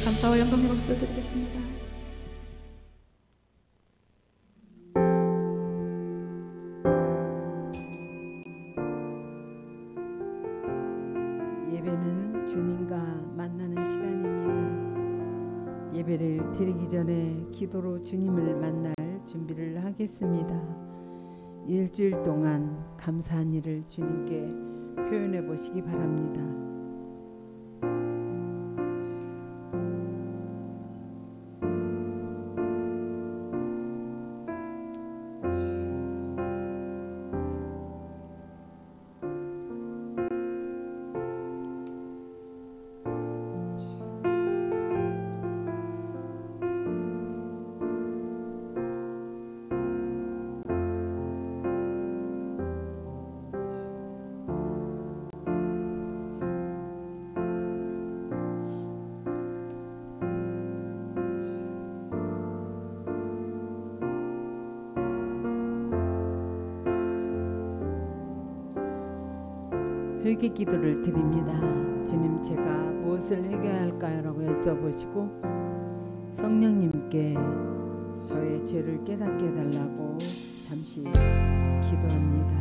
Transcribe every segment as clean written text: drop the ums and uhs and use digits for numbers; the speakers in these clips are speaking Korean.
감사와 영광의 박수 드리겠습니다. 예배는 주님과 만나는 시간입니다. 예배를 드리기 전에 기도로 주님을 만날 준비를 하겠습니다. 일주일 동안 감사한 일을 주님께 표현해 보시기 바랍니다. 회개 기도를 드립니다. 주님, 제가 무엇을 회개해야 할까요? 라고 여쭤보시고 성령님께 저의 죄를 깨닫게 해달라고 잠시 기도합니다.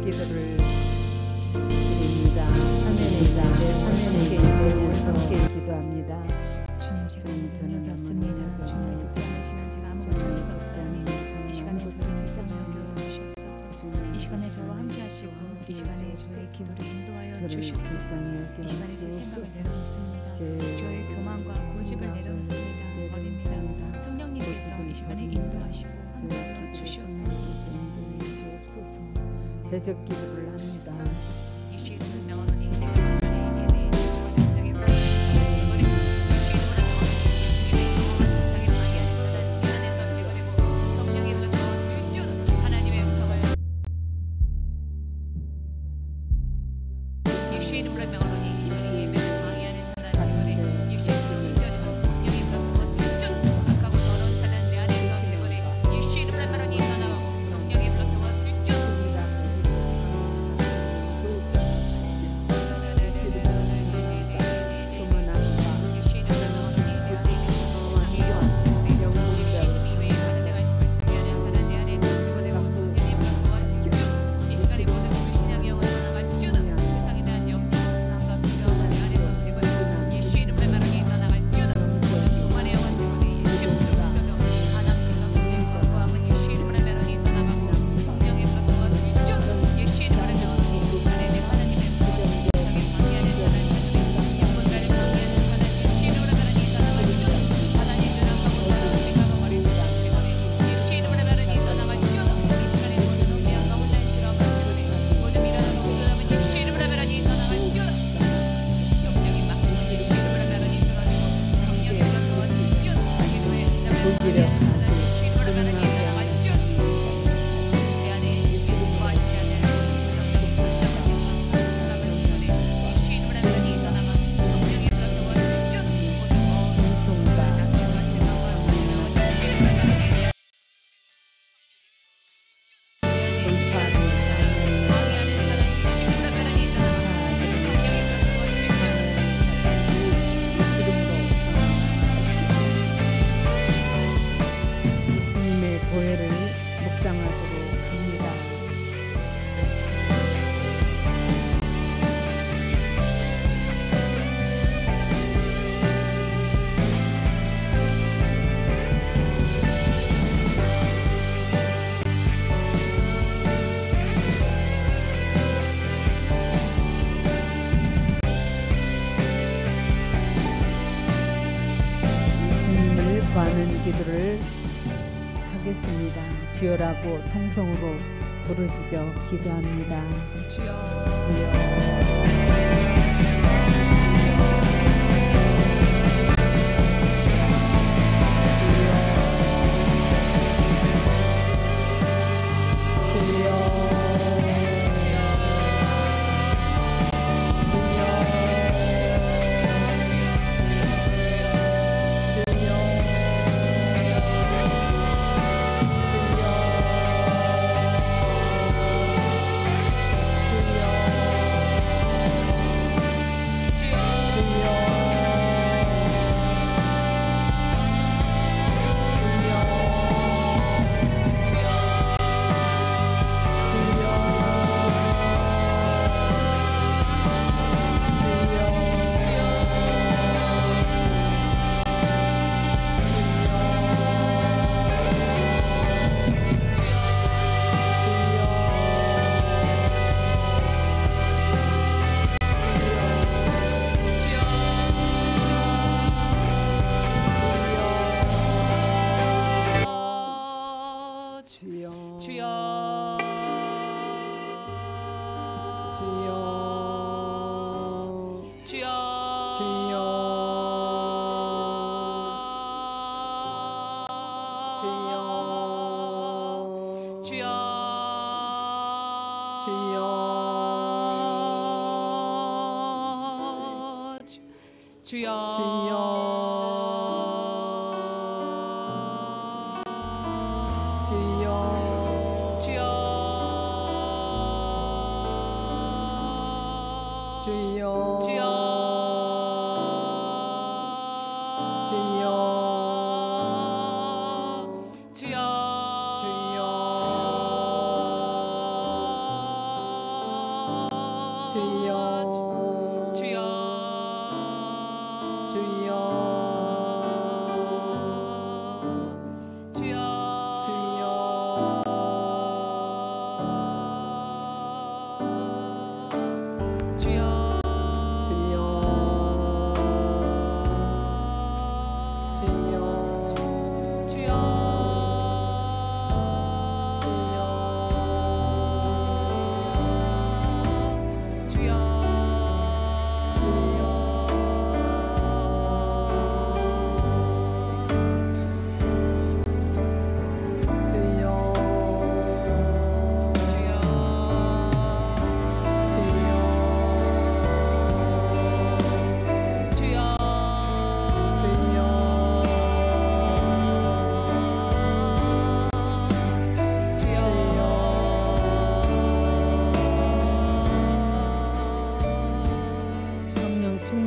기도를 드립니다. 함께 기도합니다. 주님, 제가 아무 능력이 없습니다. 주님의 돕지 않으시면 제가 아무것도 할 수 없사오니 이 시간에 저를 불쌍히 여겨 주시옵소서. 이 시간에 저와 함께 하시고 이 시간에 저의 기도를 인도하여 주시옵소서. 이 시간에 제 생각을 내려놓습니다. 저의 교만과 고집을 내려놓습니다. 버립니다. 성령님께서 이 시간에 인도하시고 함께하여 주시옵소서. 대적 기도를 합니다. 예수 이름을 명하노니 이 시간에 예배에 기도를 하겠습니다. 주여라고 통성으로 부르짖어 기도합니다. 주여, 주여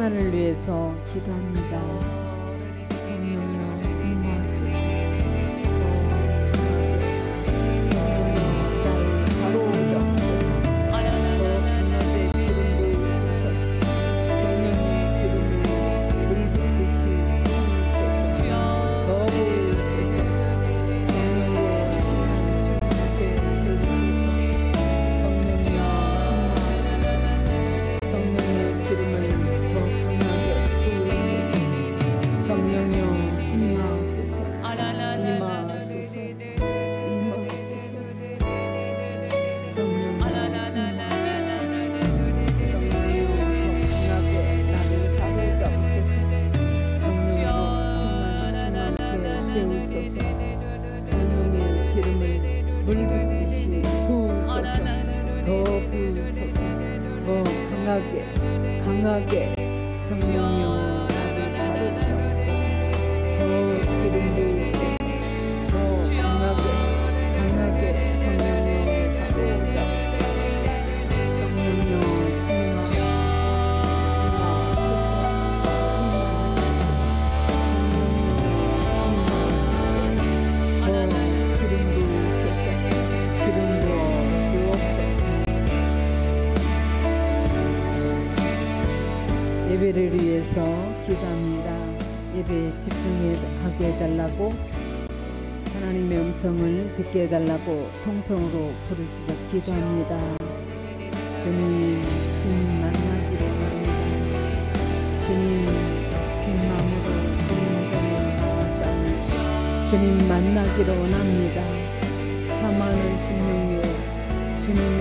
평안을 위해서 기도합니다. 성령여 임하소서. 강하게 성령여 나를 사로잡으소서. 더 기름 부으소서. 더 강하게 성령여 사로잡으소서. 성령여 예배를 위해서 기도합니다. 예배에 집중하게 해달라고, 하나님의 음성을 듣게 해달라고 통성으로 부르짖어 기도합니다. 주님 만나기를 원합니다. 주님 빈 마음으로 주님 전에 나왔사오니 주님 만나기를 원합니다. 사망의 심령요 주님의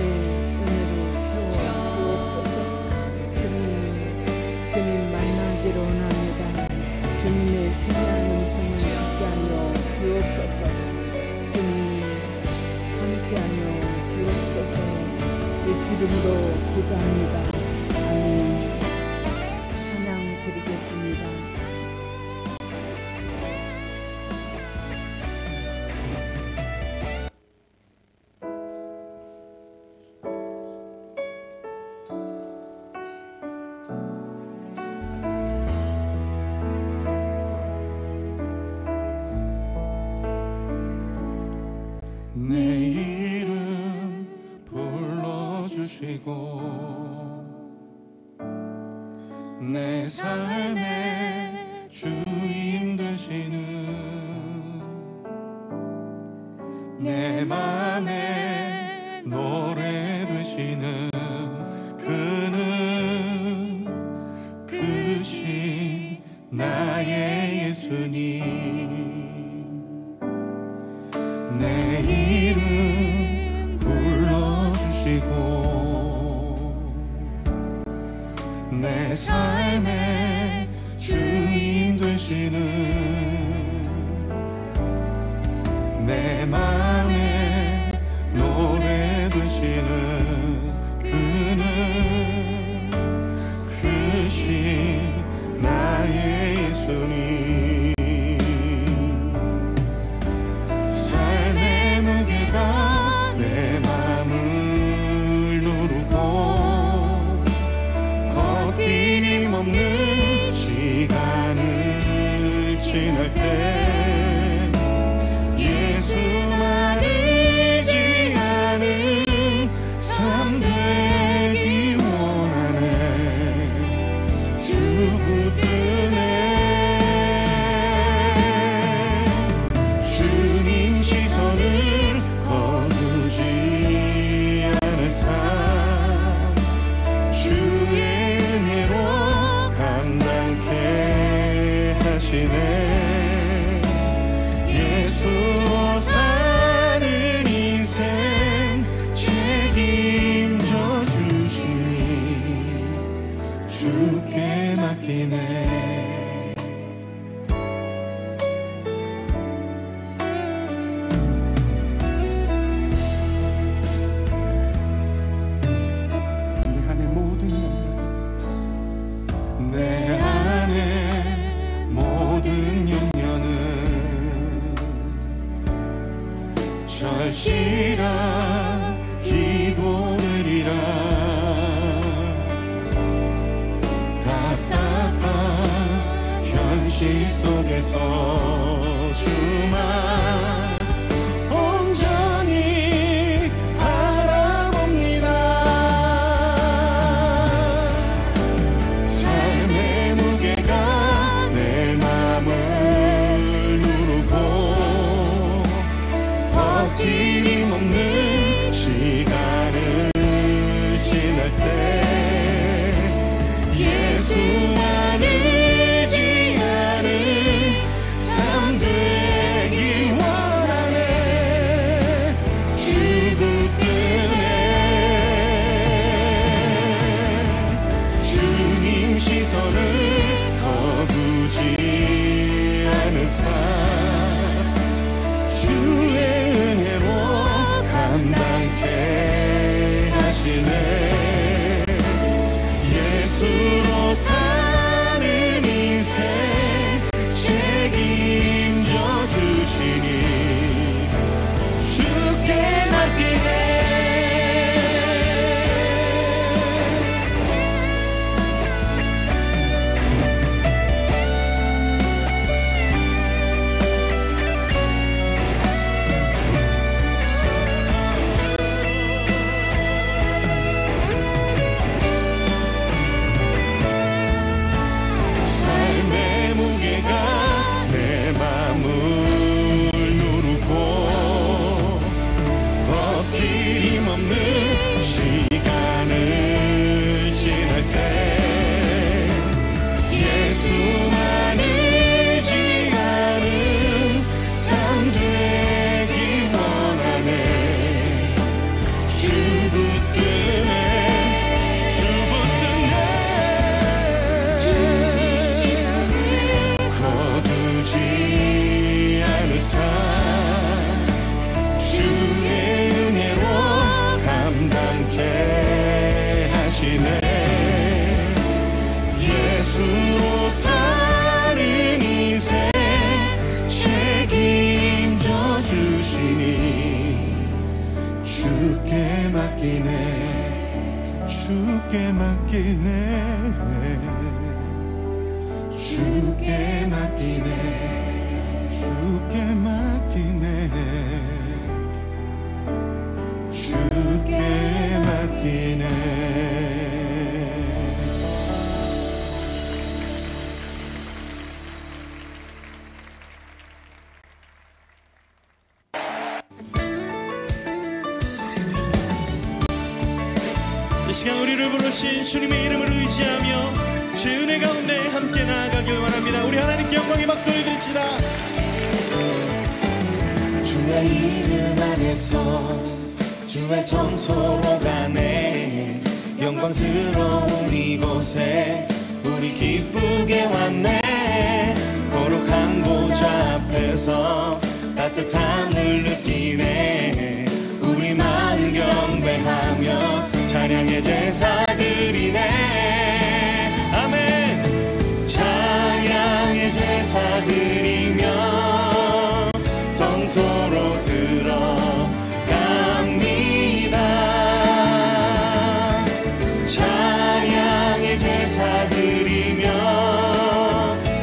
주님 만나기를 원합니다. 주님의 생명의 음성을 듣게 하여 주옵소서. 주님 함께하여 주옵소서. 예수 이름으로 기도합니다. 아멘. 찬양 드리겠습니다. 내 이름 불러주시고 내 삶의 주인 되시는 내 맘의 노래 되시는 그는 크신 나의 예수님. 내 이름 불러주시고 내 삶의 주인 되시는 내 맘의 노래 되시는 그는 크신 나의 예수님. 내 맘을 누르고 걷기님 없는 시간을 지날 때 예수만 잊지 않은 삶 되기 원하네. 주 붙드네. 주님 시선을 거두지 않을 삶 주의 은혜로 감당케 하시네. 예수로 사는 인생 책임져 주시니 주께 맡기네. 내 안에 모든 염려는 절실한 기도들이라 답답 현실 속에서 주만 온전히 바라봅니다. 삶의 무게가 내 맘을 누르고 버티림 없는 시간을 지날 때 예수만 의지하는 삶 되기 원하네. 주 붙드네. 주님 시선을 거두지 않은 삶 주의 은혜로 감당케 하시네. 예수로 사는 인생 책임져 주시니 주께 맡기네. 삶의 무게가 내 맘을 누르고 버티림 없는 시간을 지날 때 예수만 의지하는 삶 되기 원하네. 주 붙드네. 주 붙드네. 거두지 않은 삶 주의 은혜로 감당케 하시네. 예수로 사는 인생 책임져 주시니 주께 맡기네. 주께 맡기네. 주께 맡기네. 주께 맡기네. 주께 맡기네. 이 시간 우리를 부르신 주님의 이름을 의지하며 주의 은혜 가운데 함께 나아가길 원합니다. 우리 하나님께 영광의 박수를 드립시다. 주의 이름 안에서 주의 성소로 가네. 영광스러운 이곳에 우리 기쁘게 왔네. 거룩한 보좌 앞에서 따뜻함을 느끼네. 우리 마음 경배하며 찬양의 제사 드리네. 아멘. 찬양의 제사 드리며 성소로 들어갑니다. 찬양의 제사 드리며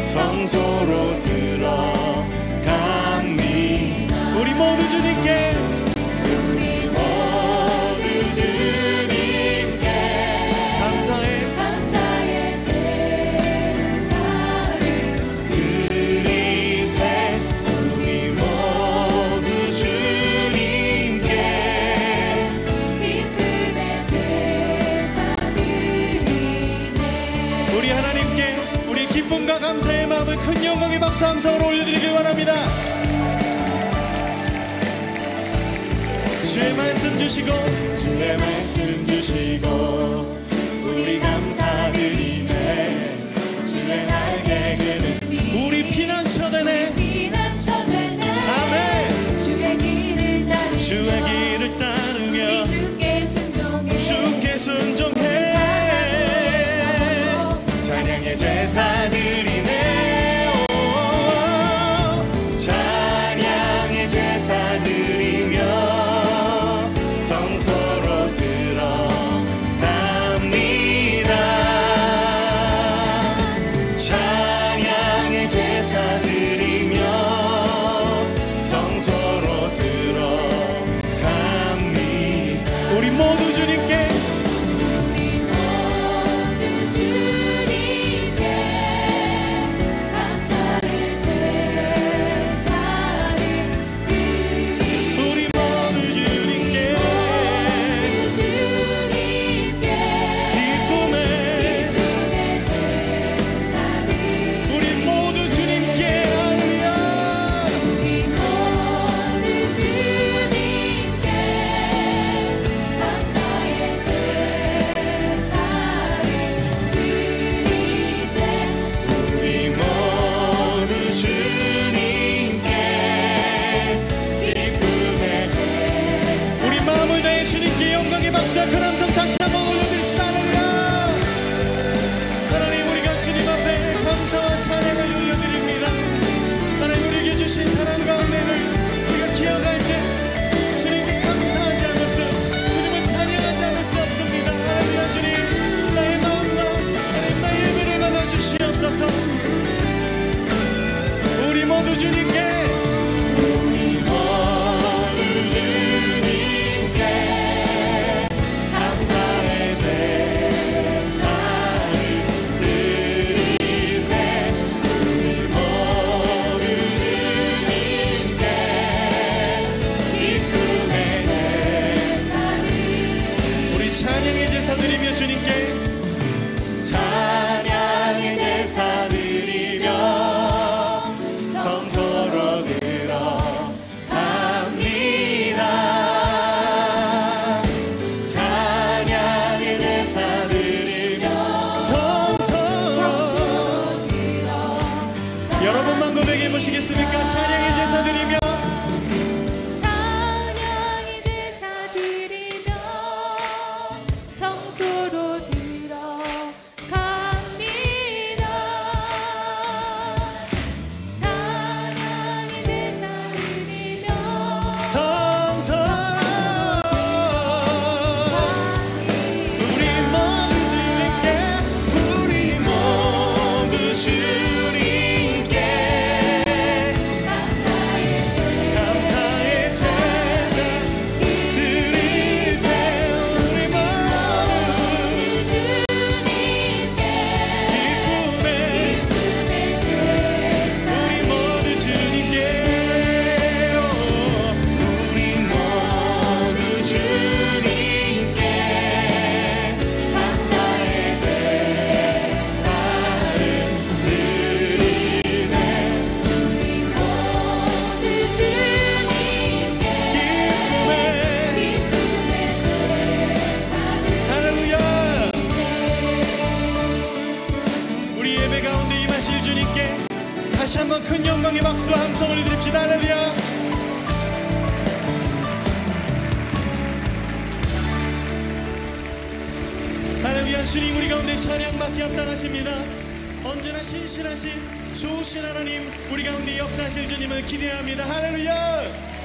성소로 들어갑니다. 우리 모두 주님께 기쁨과 감사의 마음을 큰 영광의 박수 함성으로 올려드리길 원합니다. 주의 말씀 주시고 주의 말씀 주시고 우리 감사드리네. 주의 날개 그늘 우리 피난처 되네. 아멘. 주의 길을 따르며 주께 순종해. 찬양의 제사 드리네. 찬양의 제사 드리며 성소로 들어갑니다. 다시 한번 큰 영광의 박수와 함성 올려드립시다. 할렐루야. 할렐루야. 주님 우리 가운데 찬양받기 합당하십니다. 언제나 신실하신 좋으신 하나님, 우리 가운데 역사하실 주님을 기대합니다. 할렐루야.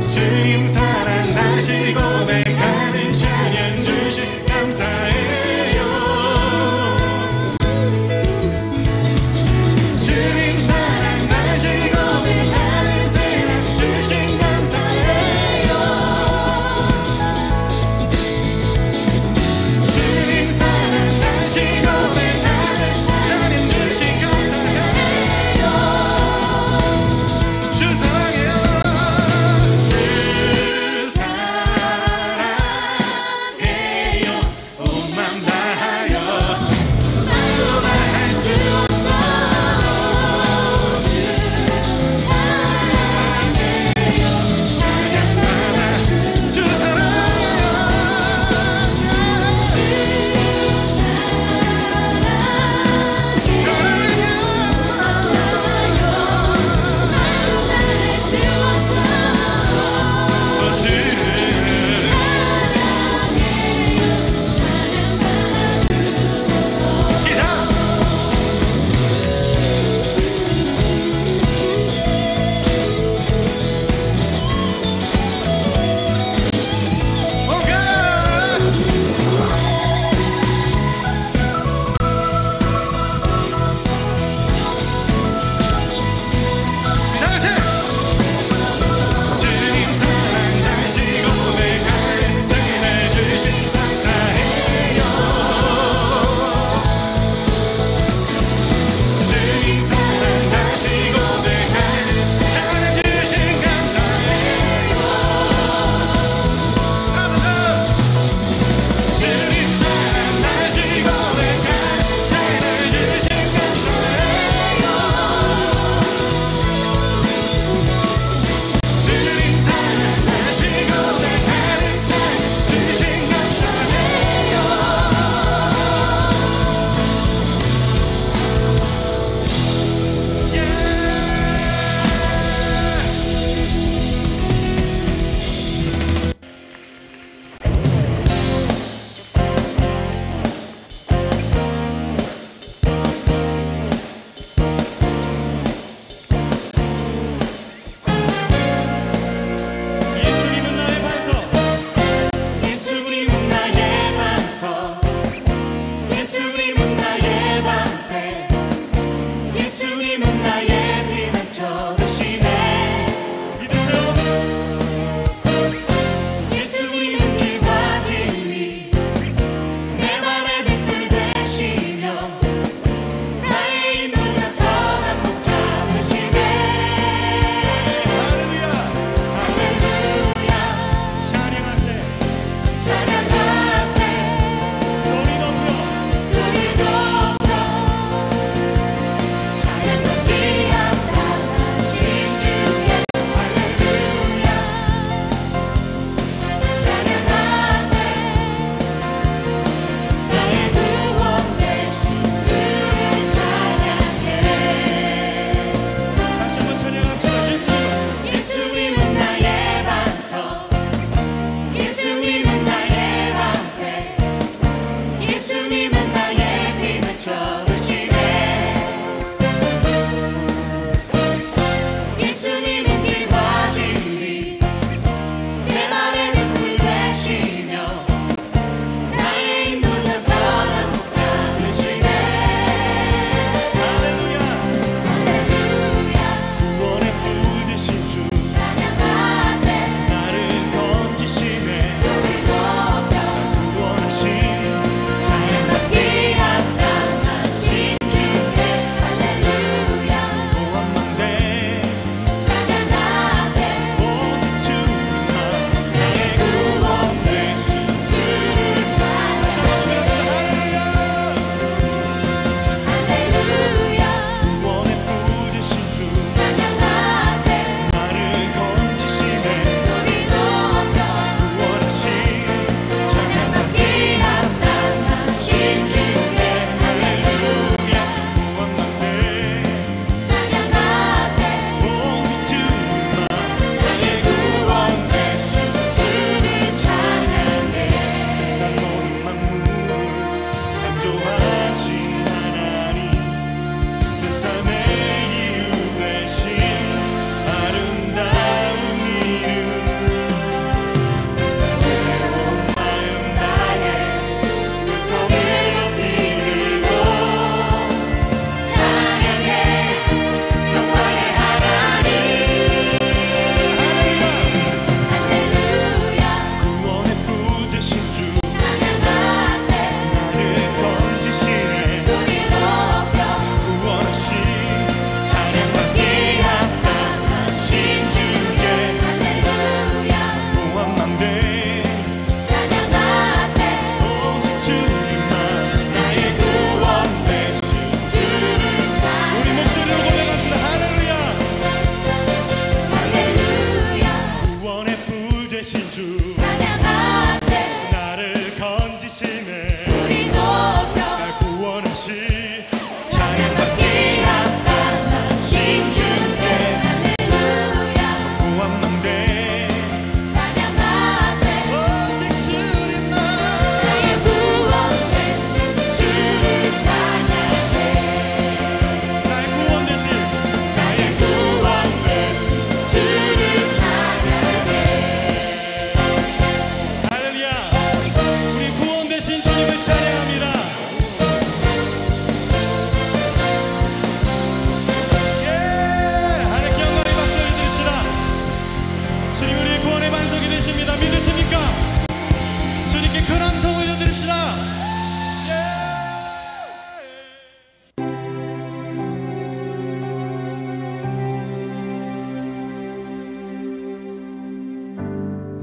주님 사랑 다시 고백하는 찬양 주신 감사해요. 주님 사랑 다시 고백하는 사랑 주신 감사해요. 주님 사랑 다시 고백하는 찬양 주신 감사해요. 주 사랑해요. 주 사랑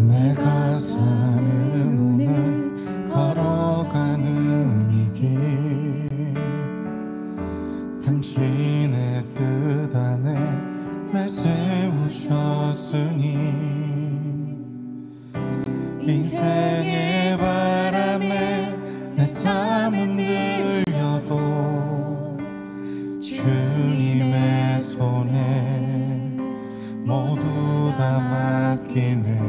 내가 사는 오늘 걸어가는 이 길 당신의 뜻 안에 날 세우셨으니 인생의 바람에 내 삶은 들려도 주님의 손에 모두 다 맡기네.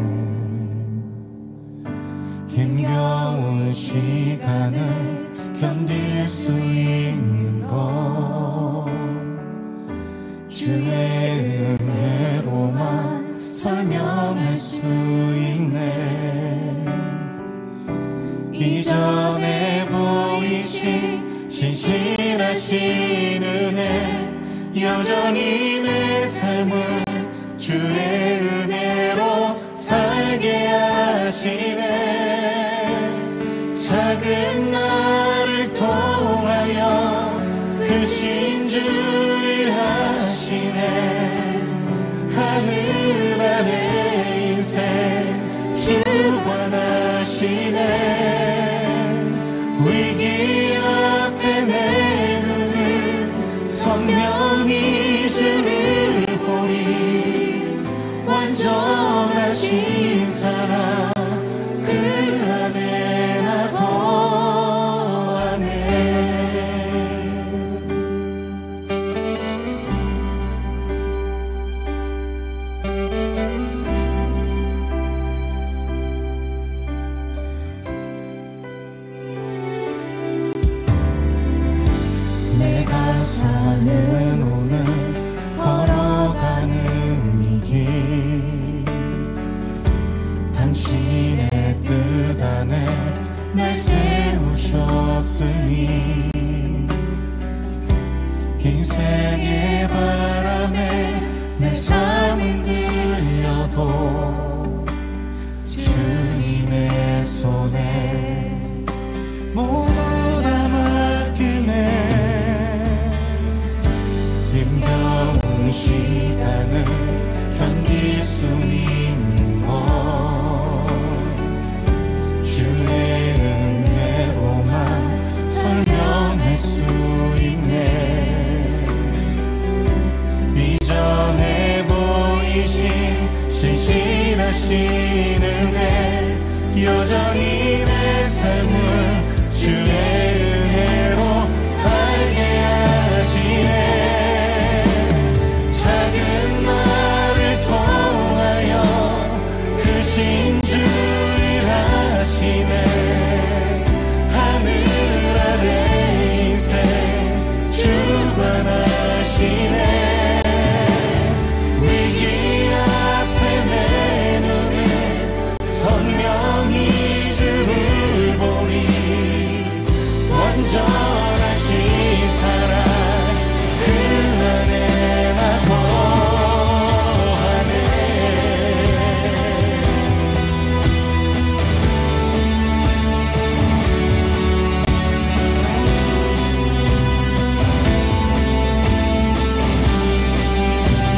힘겨운 시간을 견딜 수 있는 것 주의 은혜로만 설명할 수 있네. 이전에 보이신 신실하신 은혜 여전히 내 삶을 주의 은혜로 살게 하시네. 작은 나를 통하여 크신 주 일하시네. 하늘 아래 인생 주관하시네. 위기 앞에 내 눈은 선명히 주를 보니 완전하신 사랑 그 안에 나 거하네. 내가 사는 오늘 걸어가는 이 길 당신의 뜻 안에 날 세우셨으니 인생의 바람에 내 삶은 들려도 주님의 손에 모두 다 맡기네. 힘겨운 시간을 견딜 수 있는 것 주의 은혜로만 설명할 수 있네. 이전에 보이신 신실하신 은혜 여전히 내 삶을 주의 은혜로 살게 하시네. 작은 나를 통하여 크신 주 일하시네. 하늘 아래 인생 주관하시네. 위기 앞에 내 눈은 선명히 주를 보니 완전하신 사랑 그 안에 나 거하네.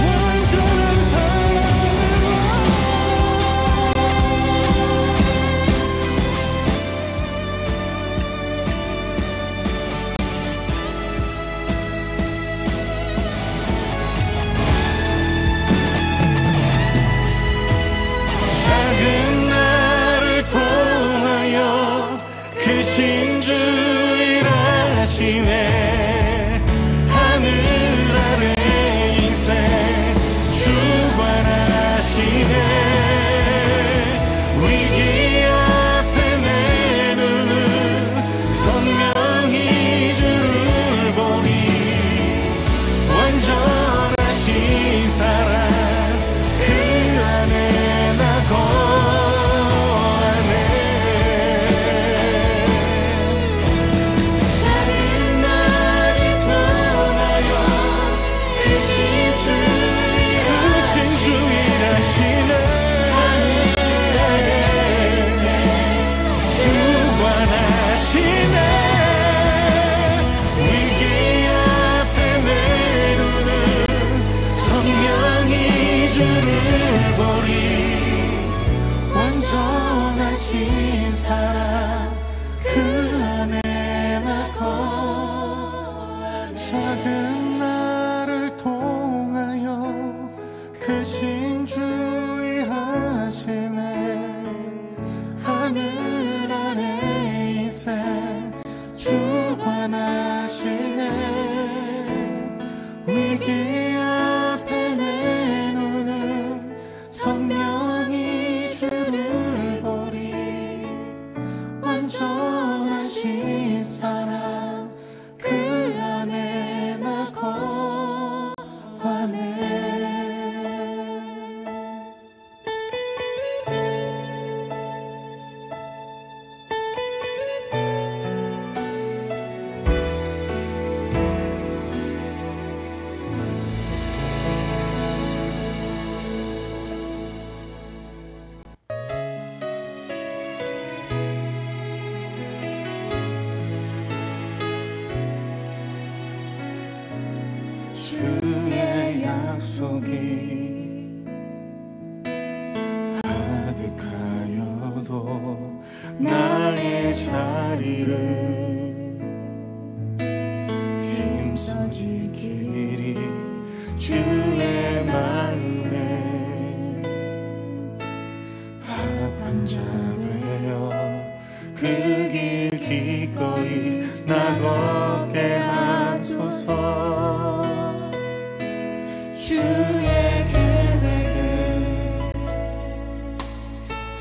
완전한 사랑으로 작은 나를 통하여 크신 주 일하시네. 하늘 아래 인생 주관하시네. 위기 앞에 내 눈은 선명히 주를 보니 완전하신 사랑 그 안에 나 거하네. 작은 나를 자리를 힘써 지키리 주의 마음에 합한 자 되어 그 길 기꺼이 나 걷게 하소서. 주의 계획을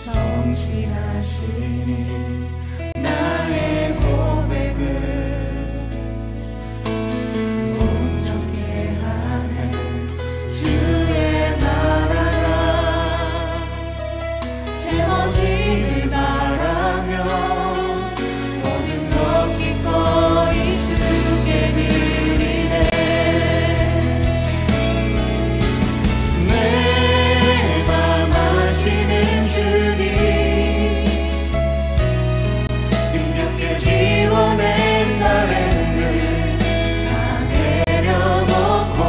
성실하시니 나의 고백을 온전케 하네. 주의 나라가 세워지길 바라며 모든 것 기꺼이 주께 드리네. 내 맘 아시는 주님 힘겹게 지워낸 바램들 다 내려놓고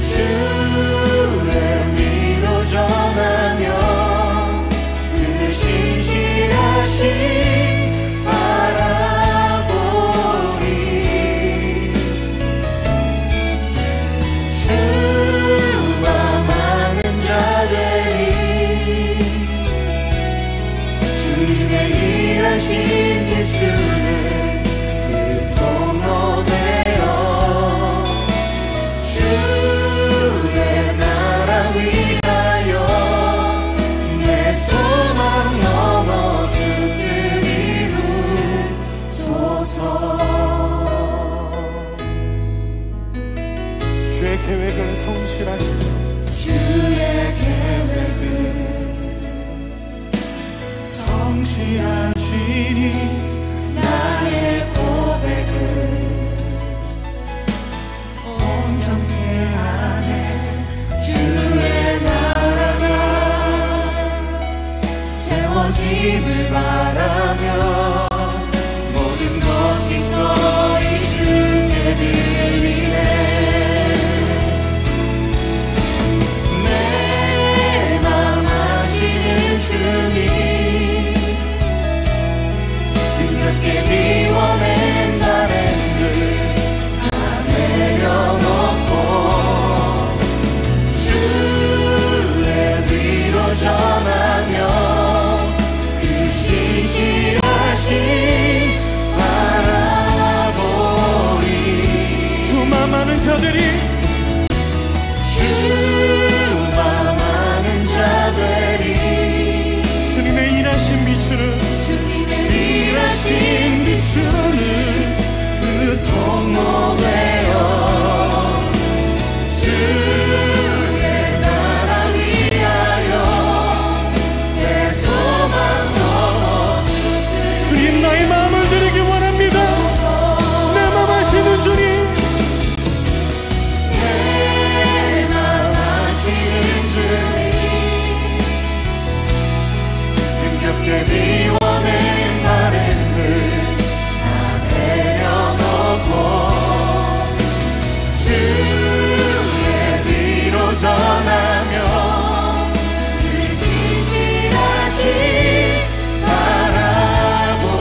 주의 위로 전하며 그 신실하신 바라보리. 주와 많은 자들이 주님의 일하신 비추는 그 통로 되어 주의 나라 위하여 내 소망 넘어 주 뜻 이루소서. 주의 계획은 성실하시니 주의 계획은 성실하시니 나의 고백을 온전케 하네. 주의 나라가 세워짐을 바라며 모든 것 기꺼이 주께 드리네. 내 맘 아시는 주님 힘겹게 미워낸 바램들 다 내려놓고 주의 위로 전하며 그 신실하신 바라보리. 주만 많은 자들이 주만 많은 자들이 주님의 일하신 비추는 일하신 비추는 그 통로 되어 주의 나라 위하여 내 소망 넘어 주님 나의 마음을 드리기 원합니다. 내 맘 아시는 주님 내 맘 아시는 주님 힘겹게 미워낸 바램들 다 내려놓고 주의 위로 전하며 그 신실하신 바라보리.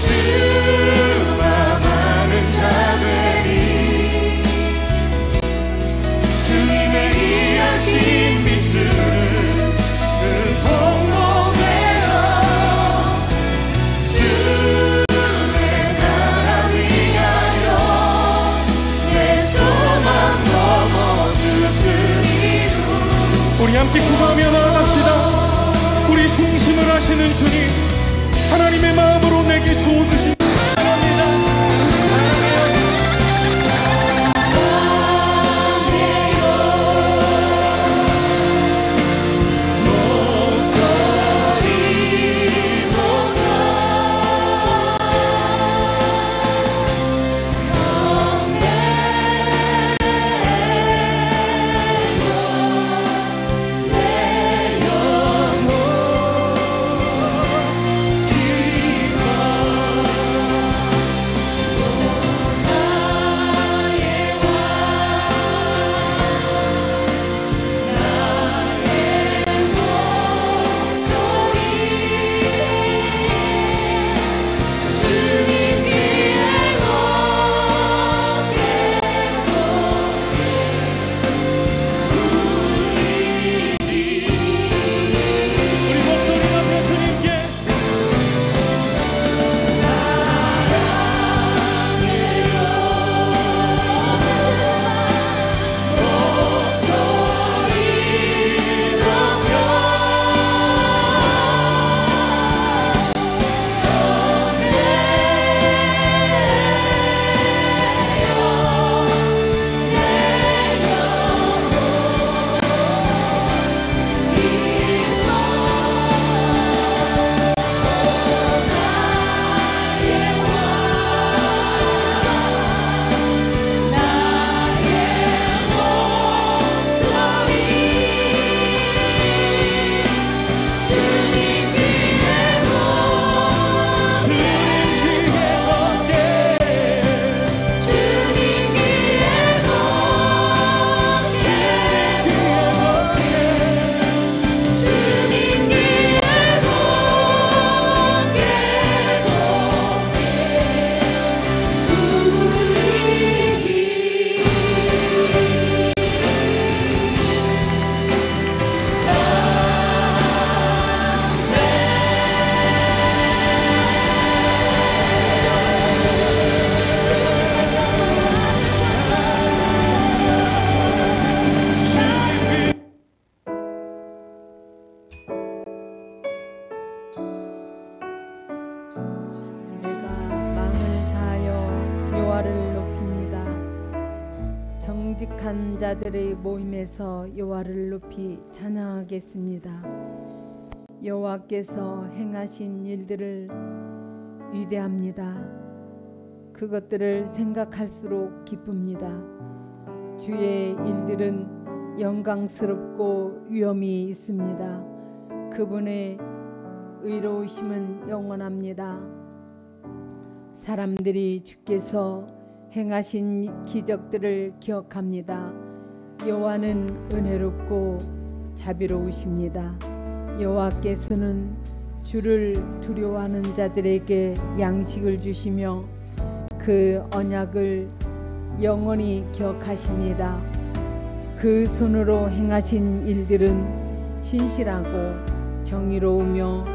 주와 많은 자들이 주님의 일하신 비추는 그 통로 되어 주의 나라 위하여 내 소망 넘어 주 뜻 이루. 우리 함께 기도하며 나아갑시다. 우리 중심을 하시는 주님 하나님의 마음으로 내게 주어주신 사랑합니다. 정직한 자들의 모임에서 여호와를 높이 찬양하겠습니다. 여호와께서 행하신 일들을 위대합니다. 그것들을 생각할수록 기쁩니다. 주의 일들은 영광스럽고 위엄이 있습니다. 그분의 의로우심은 영원합니다. 사람들이 주께서 행하신 기적들을 기억합니다. 여호와는 은혜롭고 자비로우십니다. 여호와께서는 주를 두려워하는 자들에게 양식을 주시며 그 언약을 영원히 기억하십니다. 그 손으로 행하신 일들은 신실하고 정의로우며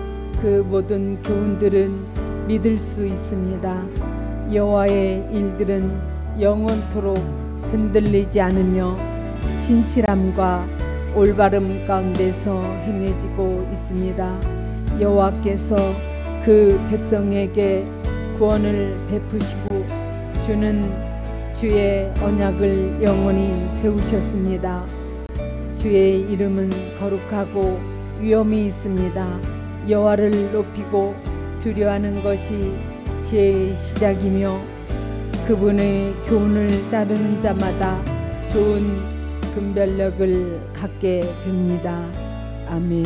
그 모든 교훈들은 믿을 수 있습니다. 여호와의 일들은 영원토록 흔들리지 않으며 신실함과 올바름 가운데서 행해지고 있습니다. 여호와께서 그 백성에게 구원을 베푸시고 주는 주의 언약을 영원히 세우셨습니다. 주의 이름은 거룩하고 위엄이 있습니다. 여호와를 높이고 두려워하는 것이 지혜의 시작이며 그분의 교훈을 따르는 자마다 좋은 분별력을 갖게 됩니다. 아멘.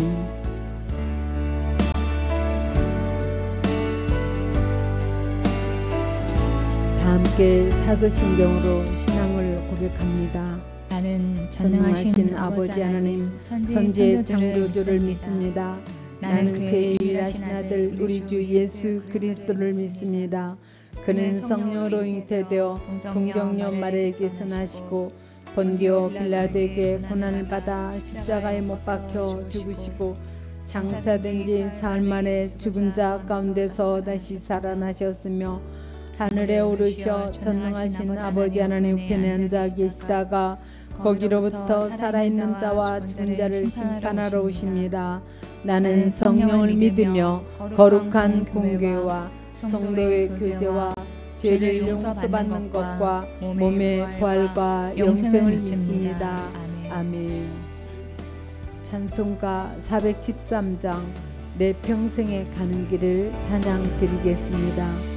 다 함께 사도신경으로 신앙을 고백합니다. 나는 전능하신 아버지 하나님 선지의 창조주를 믿습니다. 나는 그의 유일하신 아들 우리 주 예수 그리스도를 믿습니다. 그는 성령으로 잉태되어 동정녀 마리아에게서 나시고 본디오 빌라도에게 고난을 받아 십자가에 못 박혀 죽으시고 장사된 지 사흘 만에 죽은 자 가운데서 다시 살아나셨으며 하늘에 오르셔 전능하신 아버지 하나님 우편에 앉아 계시다가 거기로부터 살아있는 자와 죽은 자를 심판하러 오십니다. 나는 성령을 믿으며 거룩한 공교회와 성도의 교제와 죄를 용서받는 것과 몸의 부활과 영생을 믿습니다. 아멘. 찬송가 413장 내 평생에 가는 길을 찬양 드리겠습니다.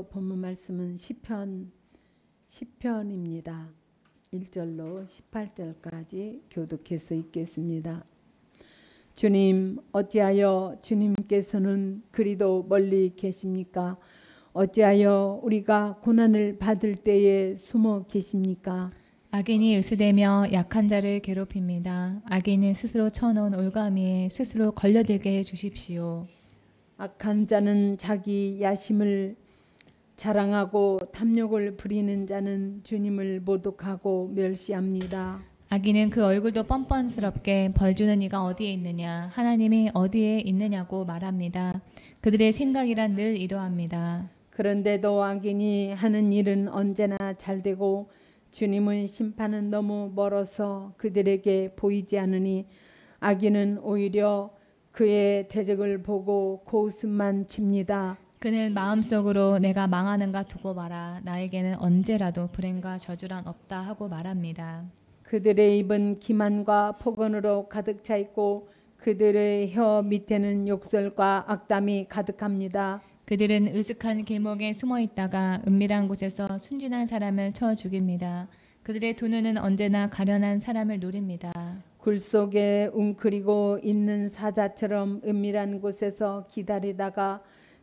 기도 본문 말씀은 시편입니다. 1절로 18절까지 교독해서 읽겠습니다. 주님, 어찌하여 주님께서는 그리도 멀리 계십니까? 어찌하여 우리가 고난을 받을 때에 숨어 계십니까? 악인이 으스대며 약한 자를 괴롭힙니다. 악인은 스스로 쳐놓은 올가미에 스스로 걸려들게 해주십시오. 악한 자는 자기 야심을 자랑하고 탐욕을 부리는 자는 주님을 모독하고 멸시합니다. 악인은 그 얼굴도 뻔뻔스럽게 벌 주는 이가 어디에 있느냐, 하나님이 어디에 있느냐고 말합니다. 그들의 생각이란 늘 이러합니다. 그런데도 악인이 하는 일은 언제나 잘되고 주님은 심판은 너무 멀어서 그들에게 보이지 않으니 악인은 오히려 그의 대적을 보고 고웃음만 칩니다. 그는 마음속으로 내가 망하는가 두고 봐라. 나에게는 언제라도 불행과 저주란 없다 하고 말합니다. 그들의 입은 기만과 폭언으로 가득 차 있고 그들의 혀 밑에는 욕설과 악담이 가득합니다. 그들은 으슥한 길목에 숨어 있다가 은밀한 곳에서 순진한 사람을 쳐 죽입니다. 그들의 두 눈은 언제나 가련한 사람을 노립니다. 굴 속에 웅크리고 있는 사자처럼 은밀한 곳에서 기다리다가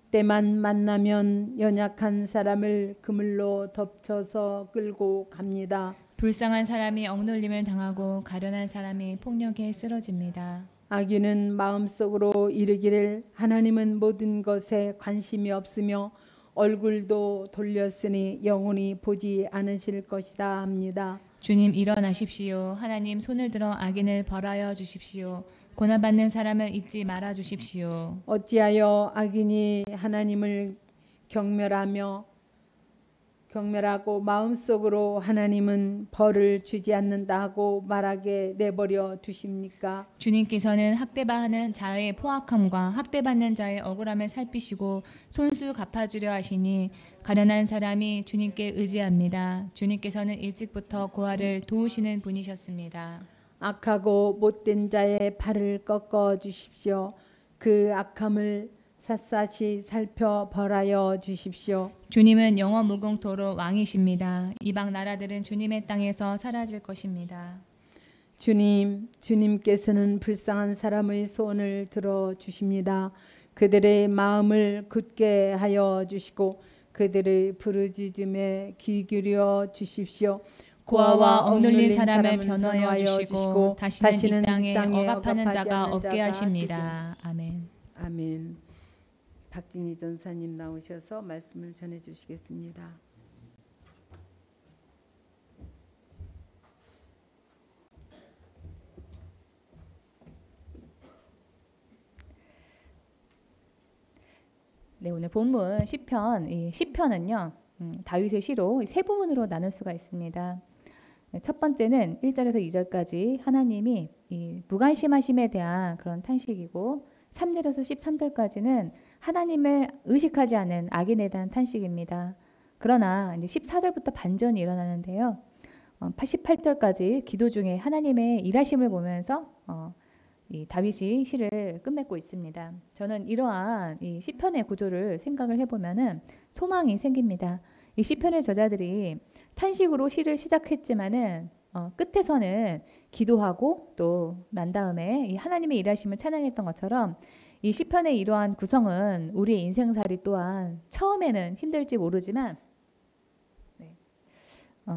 때만 만나면 연약한 사람을 그물로 덮쳐서 끌고 갑니다. 불쌍한 사람이 억눌림을 당하고 가련한 사람이 폭력에 쓰러집니다. 악인은 마음속으로 이르기를 하나님은 모든 것에 관심이 없으며 얼굴도 돌렸으니 영원히 보지 않으실 것이다 합니다. 주님 일어나십시오. 하나님 손을 들어 악인을 벌하여 주십시오. 고난받는 사람을 잊지 말아 주십시오. 어찌하여 악인이 하나님을 경멸하고 마음속으로 하나님은 벌을 주지 않는다 하고 말하게 내버려 두십니까? 주님께서는 학대받는 자의 포악함과 학대받는 자의 억울함을 살피시고 손수 갚아주려 하시니 가련한 사람이 주님께 의지합니다. 주님께서는 일찍부터 고아를 도우시는 분이셨습니다. 악하고 못된 자의 발을 꺾어 주십시오. 그 악함을 샅샅이 살펴 벌하여 주십시오. 주님은 영원 무궁토록 왕이십니다. 이방 나라들은 주님의 땅에서 사라질 것입니다. 주님께서는 불쌍한 사람의 소원을 들어 주십니다. 그들의 마음을 굳게 하여 주시고 그들의 부르짖음에 귀 기울여 주십시오. 고아와 억눌린 사람을 변호하여 주시고 다시는 이 땅에 억압하는 자가 없게 하십니다. 아멘. 아멘. 박진희 전사님 나오셔서 말씀을 전해 주시겠습니다. 네, 오늘 본문 시편, 이 시편은요 다윗의 시로 세 부분으로 나눌 수가 있습니다. 첫 번째는 1절에서 2절까지 하나님이 이 무관심하심에 대한 그런 탄식이고 3절에서 13절까지는 하나님을 의식하지 않은 악인에 대한 탄식입니다. 그러나 이제 14절부터 반전이 일어나는데요. 88절까지 기도 중에 하나님의 일하심을 보면서 이 다윗이 시를 끝맺고 있습니다. 저는 이러한 이 시편의 구조를 생각을 해보면은 소망이 생깁니다. 이 시편의 저자들이 탄식으로 시를 시작했지만은 끝에서는 기도하고 또 난 다음에 이 하나님의 일하심을 찬양했던 것처럼 이 시편의 이러한 구성은 우리의 인생살이 또한 처음에는 힘들지 모르지만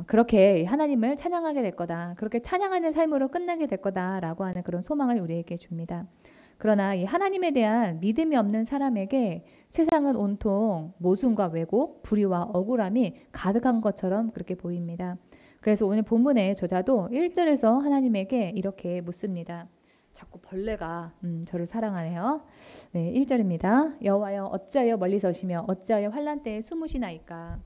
그렇게 하나님을 찬양하게 될 거다. 그렇게 찬양하는 삶으로 끝나게 될 거다라고 하는 그런 소망을 우리에게 줍니다. 그러나 이 하나님에 대한 믿음이 없는 사람에게 세상은 온통 모순과 왜곡, 불의와 억울함이 가득한 것처럼 그렇게 보입니다. 그래서 오늘 본문의 저자도 1절에서 하나님에게 이렇게 묻습니다. 자꾸 벌레가 저를 사랑하네요. 네, 1절입니다. 여호와여 어찌하여 멀리 서시며 어찌하여 환난 때에 숨으시나이까.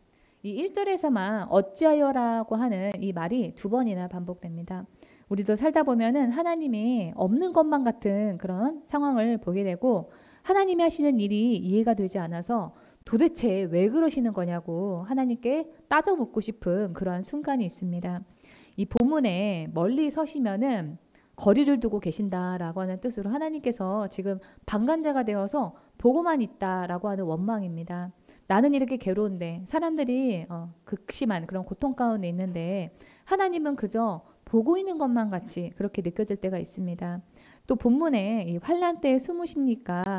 이 1절에서만 어찌하여라고 하는 이 말이 두 번이나 반복됩니다. 우리도 살다 보면은 하나님이 없는 것만 같은 그런 상황을 보게 되고 하나님이 하시는 일이 이해가 되지 않아서 도대체 왜 그러시는 거냐고 하나님께 따져 묻고 싶은 그러한 순간이 있습니다. 이 본문에 멀리 서시면은 거리를 두고 계신다라고 하는 뜻으로 하나님께서 지금 방관자가 되어서 보고만 있다라고 하는 원망입니다. 나는 이렇게 괴로운데 사람들이 극심한 그런 고통 가운데 있는데 하나님은 그저 보고 있는 것만 같이 그렇게 느껴질 때가 있습니다. 또 본문에 이 환난 때에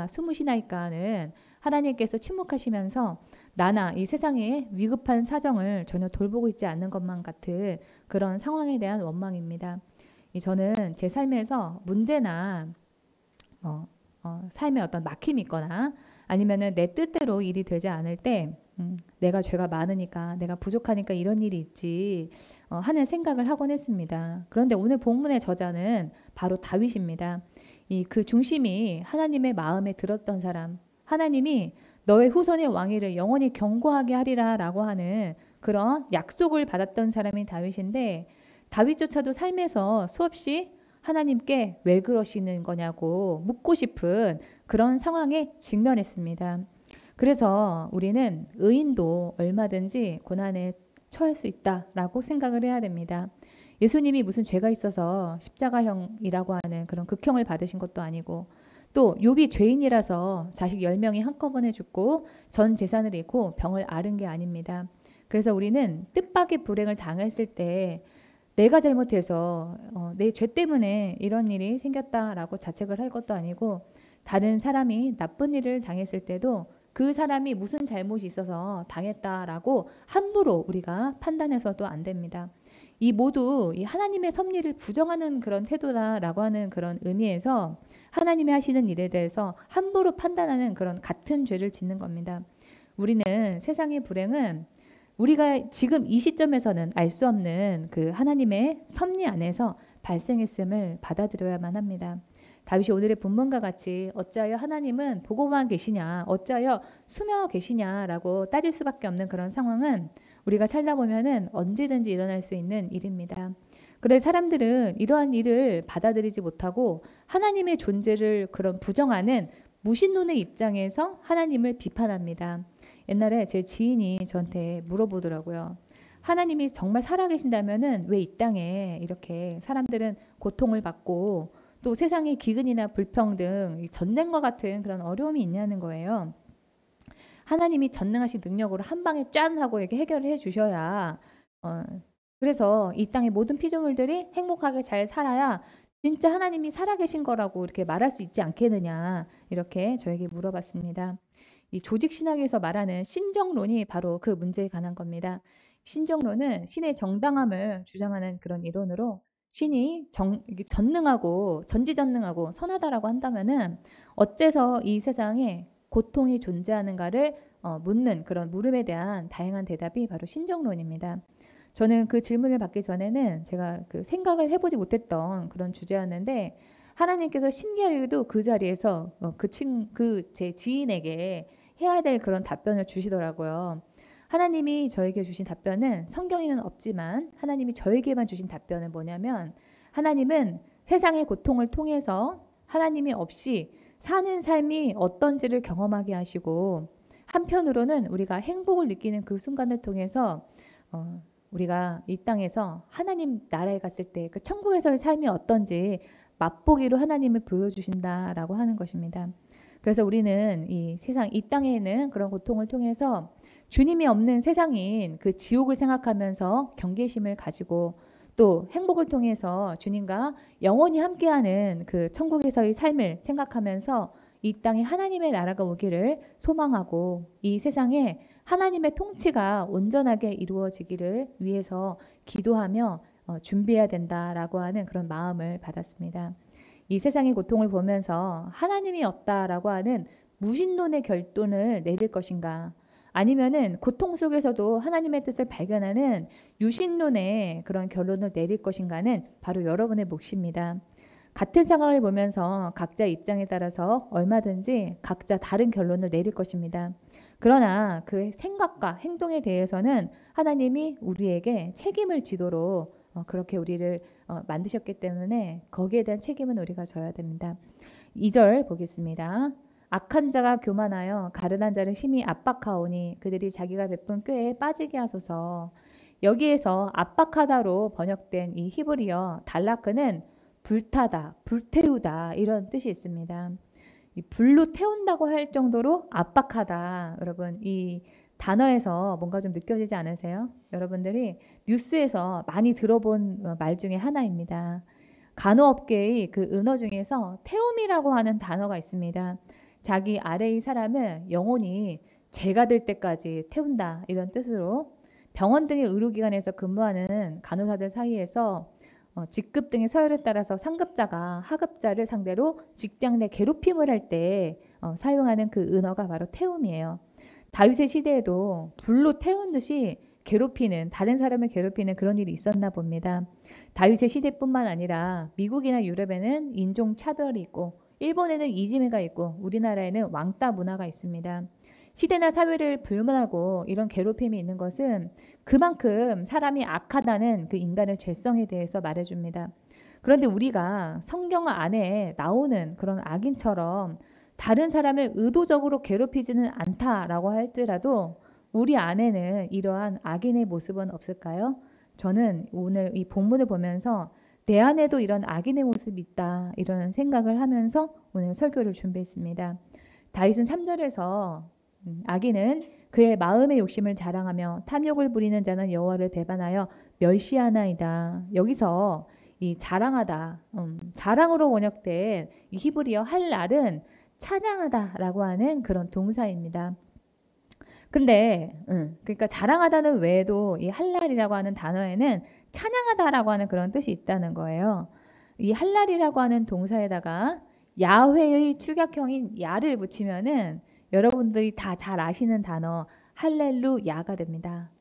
숨으시나이까는 하나님께서 침묵하시면서 나나 이 세상의 위급한 사정을 전혀 돌보고 있지 않는 것만 같은 그런 상황에 대한 원망입니다. 저는 제 삶에서 문제나 삶에 어떤 막힘이 있거나 아니면은 내 뜻대로 일이 되지 않을 때 내가 죄가 많으니까 내가 부족하니까 이런 일이 있지 하는 생각을 하곤 했습니다. 그런데 오늘 본문의 저자는 바로 다윗입니다. 그 중심이 하나님의 마음에 들었던 사람, 하나님이 너의 후손의 왕위를 영원히 견고하게 하리라 라고 하는 그런 약속을 받았던 사람이 다윗인데 다윗조차도 삶에서 수없이 하나님께 왜 그러시는 거냐고 묻고 싶은 그런 상황에 직면했습니다. 그래서 우리는 의인도 얼마든지 고난에 처할 수 있다라고 생각을 해야 됩니다. 예수님이 무슨 죄가 있어서 십자가형이라고 하는 그런 극형을 받으신 것도 아니고 또 욥이 죄인이라서 자식 10명이 한꺼번에 죽고 전 재산을 잃고 병을 앓은 게 아닙니다. 그래서 우리는 뜻밖의 불행을 당했을 때 내가 잘못해서 내 죄 때문에 이런 일이 생겼다라고 자책을 할 것도 아니고 다른 사람이 나쁜 일을 당했을 때도 그 사람이 무슨 잘못이 있어서 당했다라고 함부로 우리가 판단해서도 안 됩니다. 이 모두 이 하나님의 섭리를 부정하는 그런 태도다라고 하는 그런 의미에서 하나님이 하시는 일에 대해서 함부로 판단하는 그런 같은 죄를 짓는 겁니다. 우리는 세상의 불행은 우리가 지금 이 시점에서는 알 수 없는 그 하나님의 섭리 안에서 발생했음을 받아들여야만 합니다. 다윗이 오늘의 본문과 같이 어찌하여 하나님은 보고만 계시냐, 어찌하여 숨어 계시냐라고 따질 수밖에 없는 그런 상황은 우리가 살다 보면은 언제든지 일어날 수 있는 일입니다. 그래 사람들은 이러한 일을 받아들이지 못하고 하나님의 존재를 그런 부정하는 무신론의 입장에서 하나님을 비판합니다. 옛날에 제 지인이 저한테 물어보더라고요. 하나님이 정말 살아계신다면은 왜 이 땅에 이렇게 사람들은 고통을 받고 또 세상의 기근이나 불평등, 전쟁과 같은 그런 어려움이 있냐는 거예요. 하나님이 전능하신 능력으로 한 방에 짠 하고 이렇게 해결을 해주셔야 그래서 이 땅의 모든 피조물들이 행복하게 잘 살아야 진짜 하나님이 살아계신 거라고 이렇게 말할 수 있지 않겠느냐 이렇게 저에게 물어봤습니다. 이 조직신학에서 말하는 신정론이 바로 그 문제에 관한 겁니다. 신정론은 신의 정당함을 주장하는 그런 이론으로 신이 전능하고 전지전능하고 선하다라고 한다면은 어째서 이 세상에 고통이 존재하는가를 묻는 그런 물음에 대한 다양한 대답이 바로 신정론입니다. 저는 그 질문을 받기 전에는 제가 그 생각을 해보지 못했던 그런 주제였는데 하나님께서 신기하게도 그 자리에서 제 지인에게 해야 될 그런 답변을 주시더라고요. 하나님이 저에게 주신 답변은 성경에는 없지만 하나님이 저에게만 주신 답변은 뭐냐면 하나님은 세상의 고통을 통해서 하나님이 없이 사는 삶이 어떤지를 경험하게 하시고 한편으로는 우리가 행복을 느끼는 그 순간을 통해서 우리가 이 땅에서 하나님 나라에 갔을 때 그 천국에서의 삶이 어떤지 맛보기로 하나님을 보여주신다라고 하는 것입니다. 그래서 우리는 이 세상, 이 땅에 있는 그런 고통을 통해서 주님이 없는 세상인 그 지옥을 생각하면서 경계심을 가지고 또 행복을 통해서 주님과 영원히 함께하는 그 천국에서의 삶을 생각하면서 이 땅에 하나님의 나라가 오기를 소망하고 이 세상에 하나님의 통치가 온전하게 이루어지기를 위해서 기도하며 준비해야 된다라고 하는 그런 마음을 받았습니다. 이 세상의 고통을 보면서 하나님이 없다라고 하는 무신론의 결론을 내릴 것인가 아니면은 고통 속에서도 하나님의 뜻을 발견하는 유신론의 그런 결론을 내릴 것인가는 바로 여러분의 몫입니다. 같은 상황을 보면서 각자 입장에 따라서 얼마든지 각자 다른 결론을 내릴 것입니다. 그러나 그 생각과 행동에 대해서는 하나님이 우리에게 책임을 지도록 그렇게 우리를 만드셨기 때문에 거기에 대한 책임은 우리가 져야 됩니다. 2절 보겠습니다. 악한 자가 교만하여 가련한 자를 심히 압박하오니 그들이 자기가 베푼 꾀에 빠지게 하소서. 여기에서 압박하다로 번역된 이 히브리어 달라크는 불타다, 불태우다 이런 뜻이 있습니다. 이 불로 태운다고 할 정도로 압박하다. 여러분 이 단어에서 뭔가 좀 느껴지지 않으세요? 여러분들이 뉴스에서 많이 들어본 말 중에 하나입니다. 간호업계의 그 은어 중에서 태움이라고 하는 단어가 있습니다. 자기 아래의 사람을 영원히 재가 될 때까지 태운다, 이런 뜻으로 병원 등의 의료기관에서 근무하는 간호사들 사이에서 직급 등의 서열에 따라서 상급자가 하급자를 상대로 직장 내 괴롭힘을 할 때 사용하는 그 은어가 바로 태움이에요. 다윗의 시대에도 불로 태운 듯이 괴롭히는, 다른 사람을 괴롭히는 그런 일이 있었나 봅니다. 다윗의 시대뿐만 아니라 미국이나 유럽에는 인종 차별이 있고, 일본에는 이지메가 있고, 우리나라에는 왕따 문화가 있습니다. 시대나 사회를 불문하고 이런 괴롭힘이 있는 것은 그만큼 사람이 악하다는 그 인간의 죄성에 대해서 말해줍니다. 그런데 우리가 성경 안에 나오는 그런 악인처럼 다른 사람을 의도적으로 괴롭히지는 않다라고 할지라도 우리 안에는 이러한 악인의 모습은 없을까요? 저는 오늘 이 본문을 보면서 내 안에도 이런 악인의 모습이 있다, 이런 생각을 하면서 오늘 설교를 준비했습니다. 다윗은 3절에서 악인은 그의 마음의 욕심을 자랑하며 탐욕을 부리는 자는 여호와를 배반하여 멸시하나이다. 여기서 이 자랑하다, 자랑으로 번역된 이 히브리어 할랄은 찬양하다라고 하는 그런 동사입니다. 근데 그러니까 자랑하다는 외에도 이 할랄이라고 하는 단어에는 찬양하다라고 하는 그런 뜻이 있다는 거예요. 이 할랄이라고 하는 동사에다가 야훼의 축약형인 야를 붙이면은 여러분들이 다 잘 아시는 단어 할렐루야가 됩니다.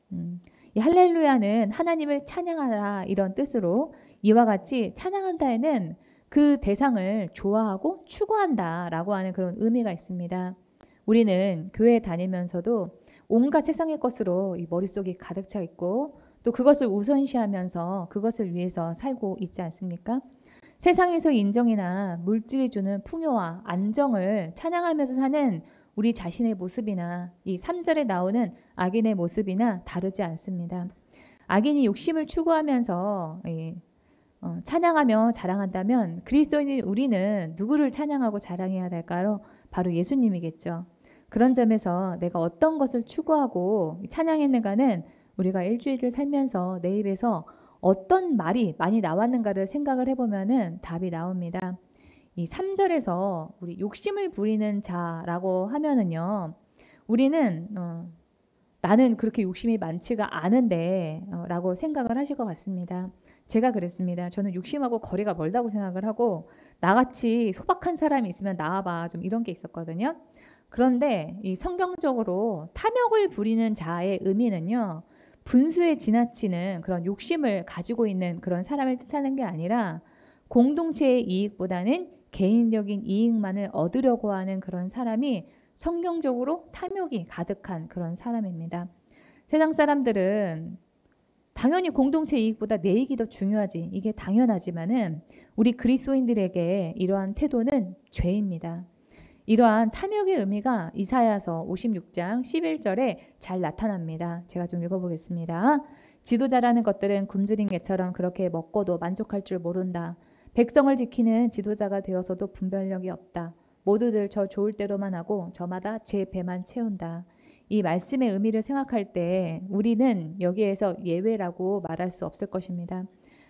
이 할렐루야는 하나님을 찬양하라, 이런 뜻으로 이와 같이 찬양한다에는 그 대상을 좋아하고 추구한다라고 하는 그런 의미가 있습니다. 우리는 교회 다니면서도 온갖 세상의 것으로 이 머릿속이 가득 차 있고 또 그것을 우선시하면서 그것을 위해서 살고 있지 않습니까? 세상에서 인정이나 물질이 주는 풍요와 안정을 찬양하면서 사는 우리 자신의 모습이나 이 3절에 나오는 악인의 모습이나 다르지 않습니다. 악인이 욕심을 추구하면서 찬양하며 자랑한다면 그리스도인인 우리는 누구를 찬양하고 자랑해야 될까요? 바로 예수님이겠죠. 그런 점에서 내가 어떤 것을 추구하고 찬양했는가는 우리가 일주일을 살면서 내 입에서 어떤 말이 많이 나왔는가를 생각을 해보면은 답이 나옵니다. 이 3절에서 우리 욕심을 부리는 자라고 하면은요, 우리는 나는 그렇게 욕심이 많지가 않은데 라고 생각을 하실 것 같습니다. 제가 그랬습니다. 저는 욕심하고 거리가 멀다고 생각을 하고 나같이 소박한 사람이 있으면 나와봐, 좀 이런 게 있었거든요. 그런데 이 성경적으로 탐욕을 부리는 자의 의미는요, 분수에 지나치는 그런 욕심을 가지고 있는 그런 사람을 뜻하는 게 아니라 공동체의 이익보다는 개인적인 이익만을 얻으려고 하는 그런 사람이 성경적으로 탐욕이 가득한 그런 사람입니다. 세상 사람들은 당연히 공동체 이익보다 내 이익이 더 중요하지, 이게 당연하지만은 우리 그리스도인들에게 이러한 태도는 죄입니다. 이러한 탐욕의 의미가 이사야서 56장 11절에 잘 나타납니다. 제가 좀 읽어보겠습니다. 지도자라는 것들은 굶주린 개처럼 그렇게 먹고도 만족할 줄 모른다. 백성을 지키는 지도자가 되어서도 분별력이 없다. 모두들 저 좋을 대로만 하고 저마다 제 배만 채운다. 이 말씀의 의미를 생각할 때 우리는 여기에서 예외라고 말할 수 없을 것입니다.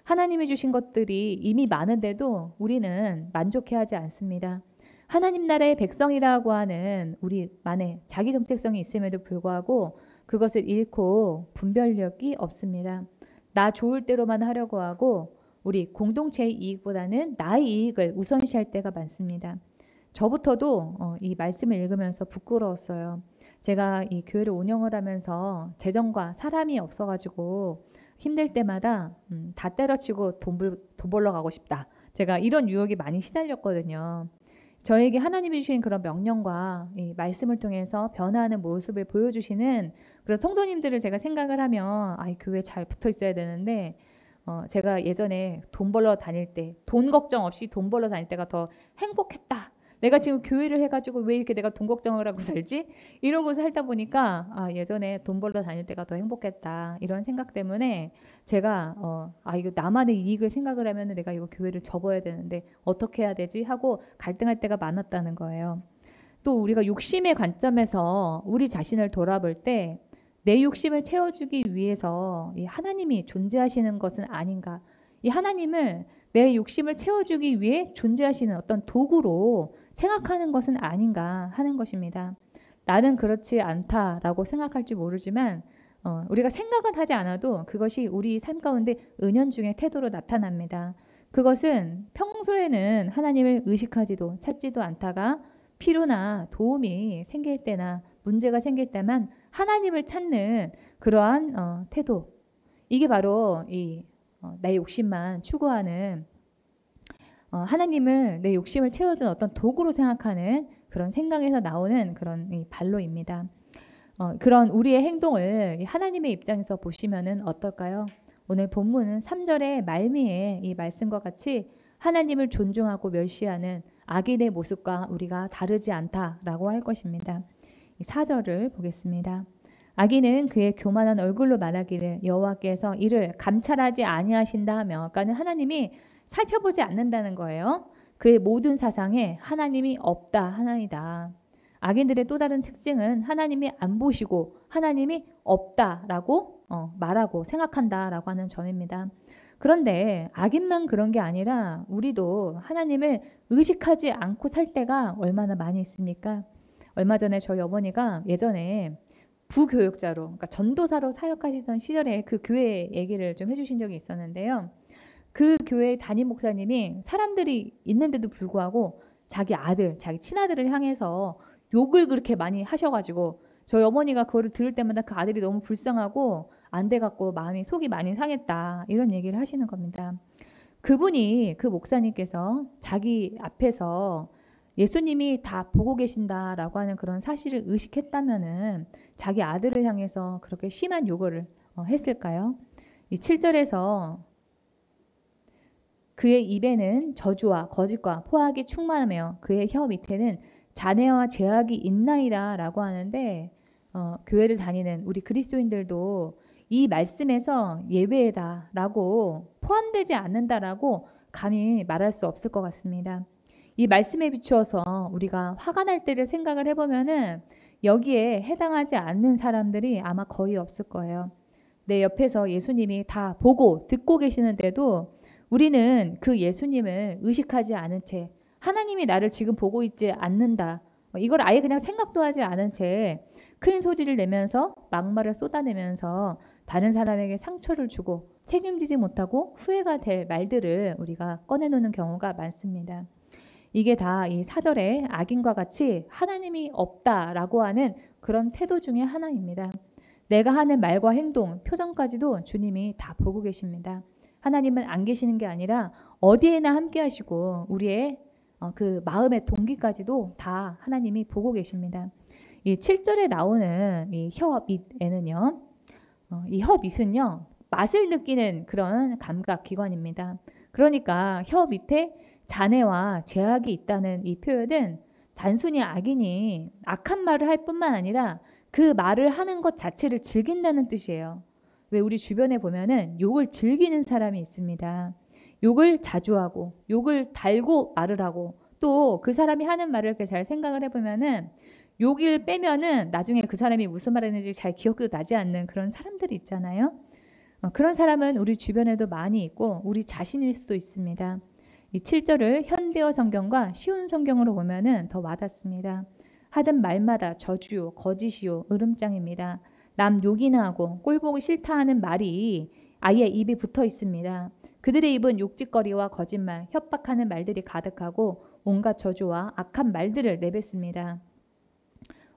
하나님이 주신 것들이 이미 많은데도 우리는 만족해하지 않습니다. 하나님 나라의 백성이라고 하는 우리만의 자기 정체성이 있음에도 불구하고 그것을 잃고 분별력이 없습니다. 나 좋을 대로만 하려고 하고 우리 공동체의 이익보다는 나의 이익을 우선시할 때가 많습니다. 저부터도 이 말씀을 읽으면서 부끄러웠어요. 제가 이 교회를 운영을 하면서 재정과 사람이 없어가지고 힘들 때마다 다 때려치고 돈 벌러 가고 싶다. 제가 이런 유혹이 많이 시달렸거든요. 저에게 하나님이 주신 그런 명령과 이 말씀을 통해서 변화하는 모습을 보여주시는 그런 성도님들을 제가 생각을 하면 이 교회에 잘 붙어 있어야 되는데 제가 예전에 돈 벌러 다닐 때 돈 걱정 없이 돈 벌러 다닐 때가 더 행복했다. 내가 지금 교회를 해가지고 왜 이렇게 내가 돈 걱정을 하고 살지? 이러고 살다 보니까 예전에 돈 벌러 다닐 때가 더 행복했다. 이런 생각 때문에 제가 이거 나만의 이익을 생각을 하면 내가 이거 교회를 접어야 되는데 어떻게 해야 되지? 하고 갈등할 때가 많았다는 거예요. 또 우리가 욕심의 관점에서 우리 자신을 돌아볼 때 내 욕심을 채워주기 위해서 이 하나님이 존재하시는 것은 아닌가. 이 하나님을 내 욕심을 채워주기 위해 존재하시는 어떤 도구로 생각하는 것은 아닌가 하는 것입니다. 나는 그렇지 않다라고 생각할지 모르지만 우리가 생각은 하지 않아도 그것이 우리 삶 가운데 은연중에 태도로 나타납니다. 그것은 평소에는 하나님을 의식하지도 찾지도 않다가 필요나 도움이 생길 때나 문제가 생길 때만 하나님을 찾는 그러한 태도. 이게 바로 나의 욕심만 추구하는 하나님을 내 욕심을 채워준 어떤 도구로 생각하는 그런 생각에서 나오는 그런 반로입니다. 그런 우리의 행동을 하나님의 입장에서 보시면은 어떨까요? 오늘 본문은 3절의 말미에 이 말씀과 같이 하나님을 존중하고 멸시하는 악인의 모습과 우리가 다르지 않다라고 할 것입니다. 4절을 보겠습니다. 악인은 그의 교만한 얼굴로 말하기를 여호와께서 이를 감찰하지 아니하신다 하며, 그러니까 하나님이 살펴보지 않는다는 거예요. 그의 모든 사상에 하나님이 없다 하나이다. 악인들의 또 다른 특징은 하나님이 안 보시고 하나님이 없다라고 말하고 생각한다라고 하는 점입니다. 그런데 악인만 그런 게 아니라 우리도 하나님을 의식하지 않고 살 때가 얼마나 많이 있습니까? 얼마 전에 저희 어머니가 예전에 부교육자로, 그러니까 전도사로 사역하시던 시절에 그 교회 얘기를 좀 해주신 적이 있었는데요. 그 교회 담임 목사님이 사람들이 있는데도 불구하고 자기 아들, 자기 친아들을 향해서 욕을 그렇게 많이 하셔가지고 저희 어머니가 그거를 들을 때마다 그 아들이 너무 불쌍하고 안 돼갖고 속이 많이 상했다, 이런 얘기를 하시는 겁니다. 그분이, 그 목사님께서 자기 앞에서 예수님이 다 보고 계신다라고 하는 그런 사실을 의식했다면은 자기 아들을 향해서 그렇게 심한 요구를 했을까요? 이 7절에서 그의 입에는 저주와 거짓과 포악이 충만하며 그의 혀 밑에는 잔해와 죄악이 있나이다 라고 하는데, 교회를 다니는 우리 그리스도인들도 이 말씀에서 예외다 라고, 포함되지 않는다라고 감히 말할 수 없을 것 같습니다. 이 말씀에 비추어서 우리가 화가 날 때를 생각을 해보면은 여기에 해당하지 않는 사람들이 아마 거의 없을 거예요. 내 옆에서 예수님이 다 보고 듣고 계시는데도 우리는 그 예수님을 의식하지 않은 채, 하나님이 나를 지금 보고 있지 않는다, 이걸 아예 그냥 생각도 하지 않은 채 큰 소리를 내면서 막말을 쏟아내면서 다른 사람에게 상처를 주고 책임지지 못하고 후회가 될 말들을 우리가 꺼내놓는 경우가 많습니다. 이게 다 이 4절의 악인과 같이 하나님이 없다라고 하는 그런 태도 중에 하나입니다. 내가 하는 말과 행동, 표정까지도 주님이 다 보고 계십니다. 하나님은 안 계시는 게 아니라 어디에나 함께 하시고 우리의 그 마음의 동기까지도 다 하나님이 보고 계십니다. 이 7절에 나오는 이 혀 밑에는요, 이 혀 밑은요, 맛을 느끼는 그런 감각 기관입니다. 그러니까 혀 밑에 잔해와 죄악이 있다는 이 표현은 단순히 악인이 악한 말을 할 뿐만 아니라 그 말을 하는 것 자체를 즐긴다는 뜻이에요. 왜 우리 주변에 보면은 욕을 즐기는 사람이 있습니다. 욕을 자주 하고 욕을 달고 말을 하고, 또 그 사람이 하는 말을 이렇게 잘 생각을 해보면은 욕을 빼면은 나중에 그 사람이 무슨 말 했는지 잘 기억도 나지 않는 그런 사람들이 있잖아요. 그런 사람은 우리 주변에도 많이 있고 우리 자신일 수도 있습니다. 이 7절을 현대어 성경과 쉬운 성경으로 보면은 더 와닿습니다. 하던 말마다 저주요, 거짓이요, 으름장입니다. 남 욕이나 하고 꼴보기 싫다 하는 말이 아예 입에 붙어 있습니다. 그들의 입은 욕짓거리와 거짓말, 협박하는 말들이 가득하고 온갖 저주와 악한 말들을 내뱉습니다.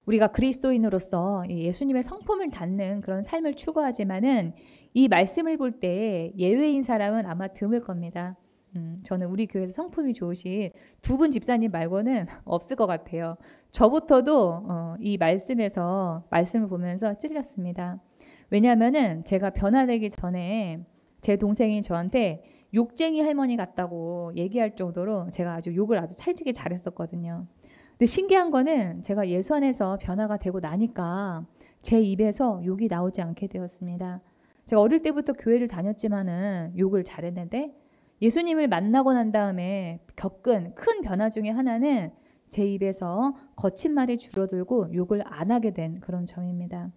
우리가 그리스도인으로서 예수님의 성품을 닮는 그런 삶을 추구하지만은 이 말씀을 볼 때 예외인 사람은 아마 드물 겁니다. 저는 우리 교회에서 성품이 좋으신 두 분 집사님 말고는 없을 것 같아요. 저부터도 이 말씀에서 말씀을 보면서 찔렸습니다. 왜냐하면은 제가 변화되기 전에 제 동생이 저한테 욕쟁이 할머니 같다고 얘기할 정도로 제가 아주 욕을 아주 찰지게 잘했었거든요. 근데 신기한 거는 제가 예수 안에서 변화가 되고 나니까 제 입에서 욕이 나오지 않게 되었습니다. 제가 어릴 때부터 교회를 다녔지만은 욕을 잘했는데 예수님을 만나고 난 다음에 겪은 큰 변화 중에 하나는 제 입에서 거친 말이 줄어들고 욕을 안 하게 된 그런 점입니다.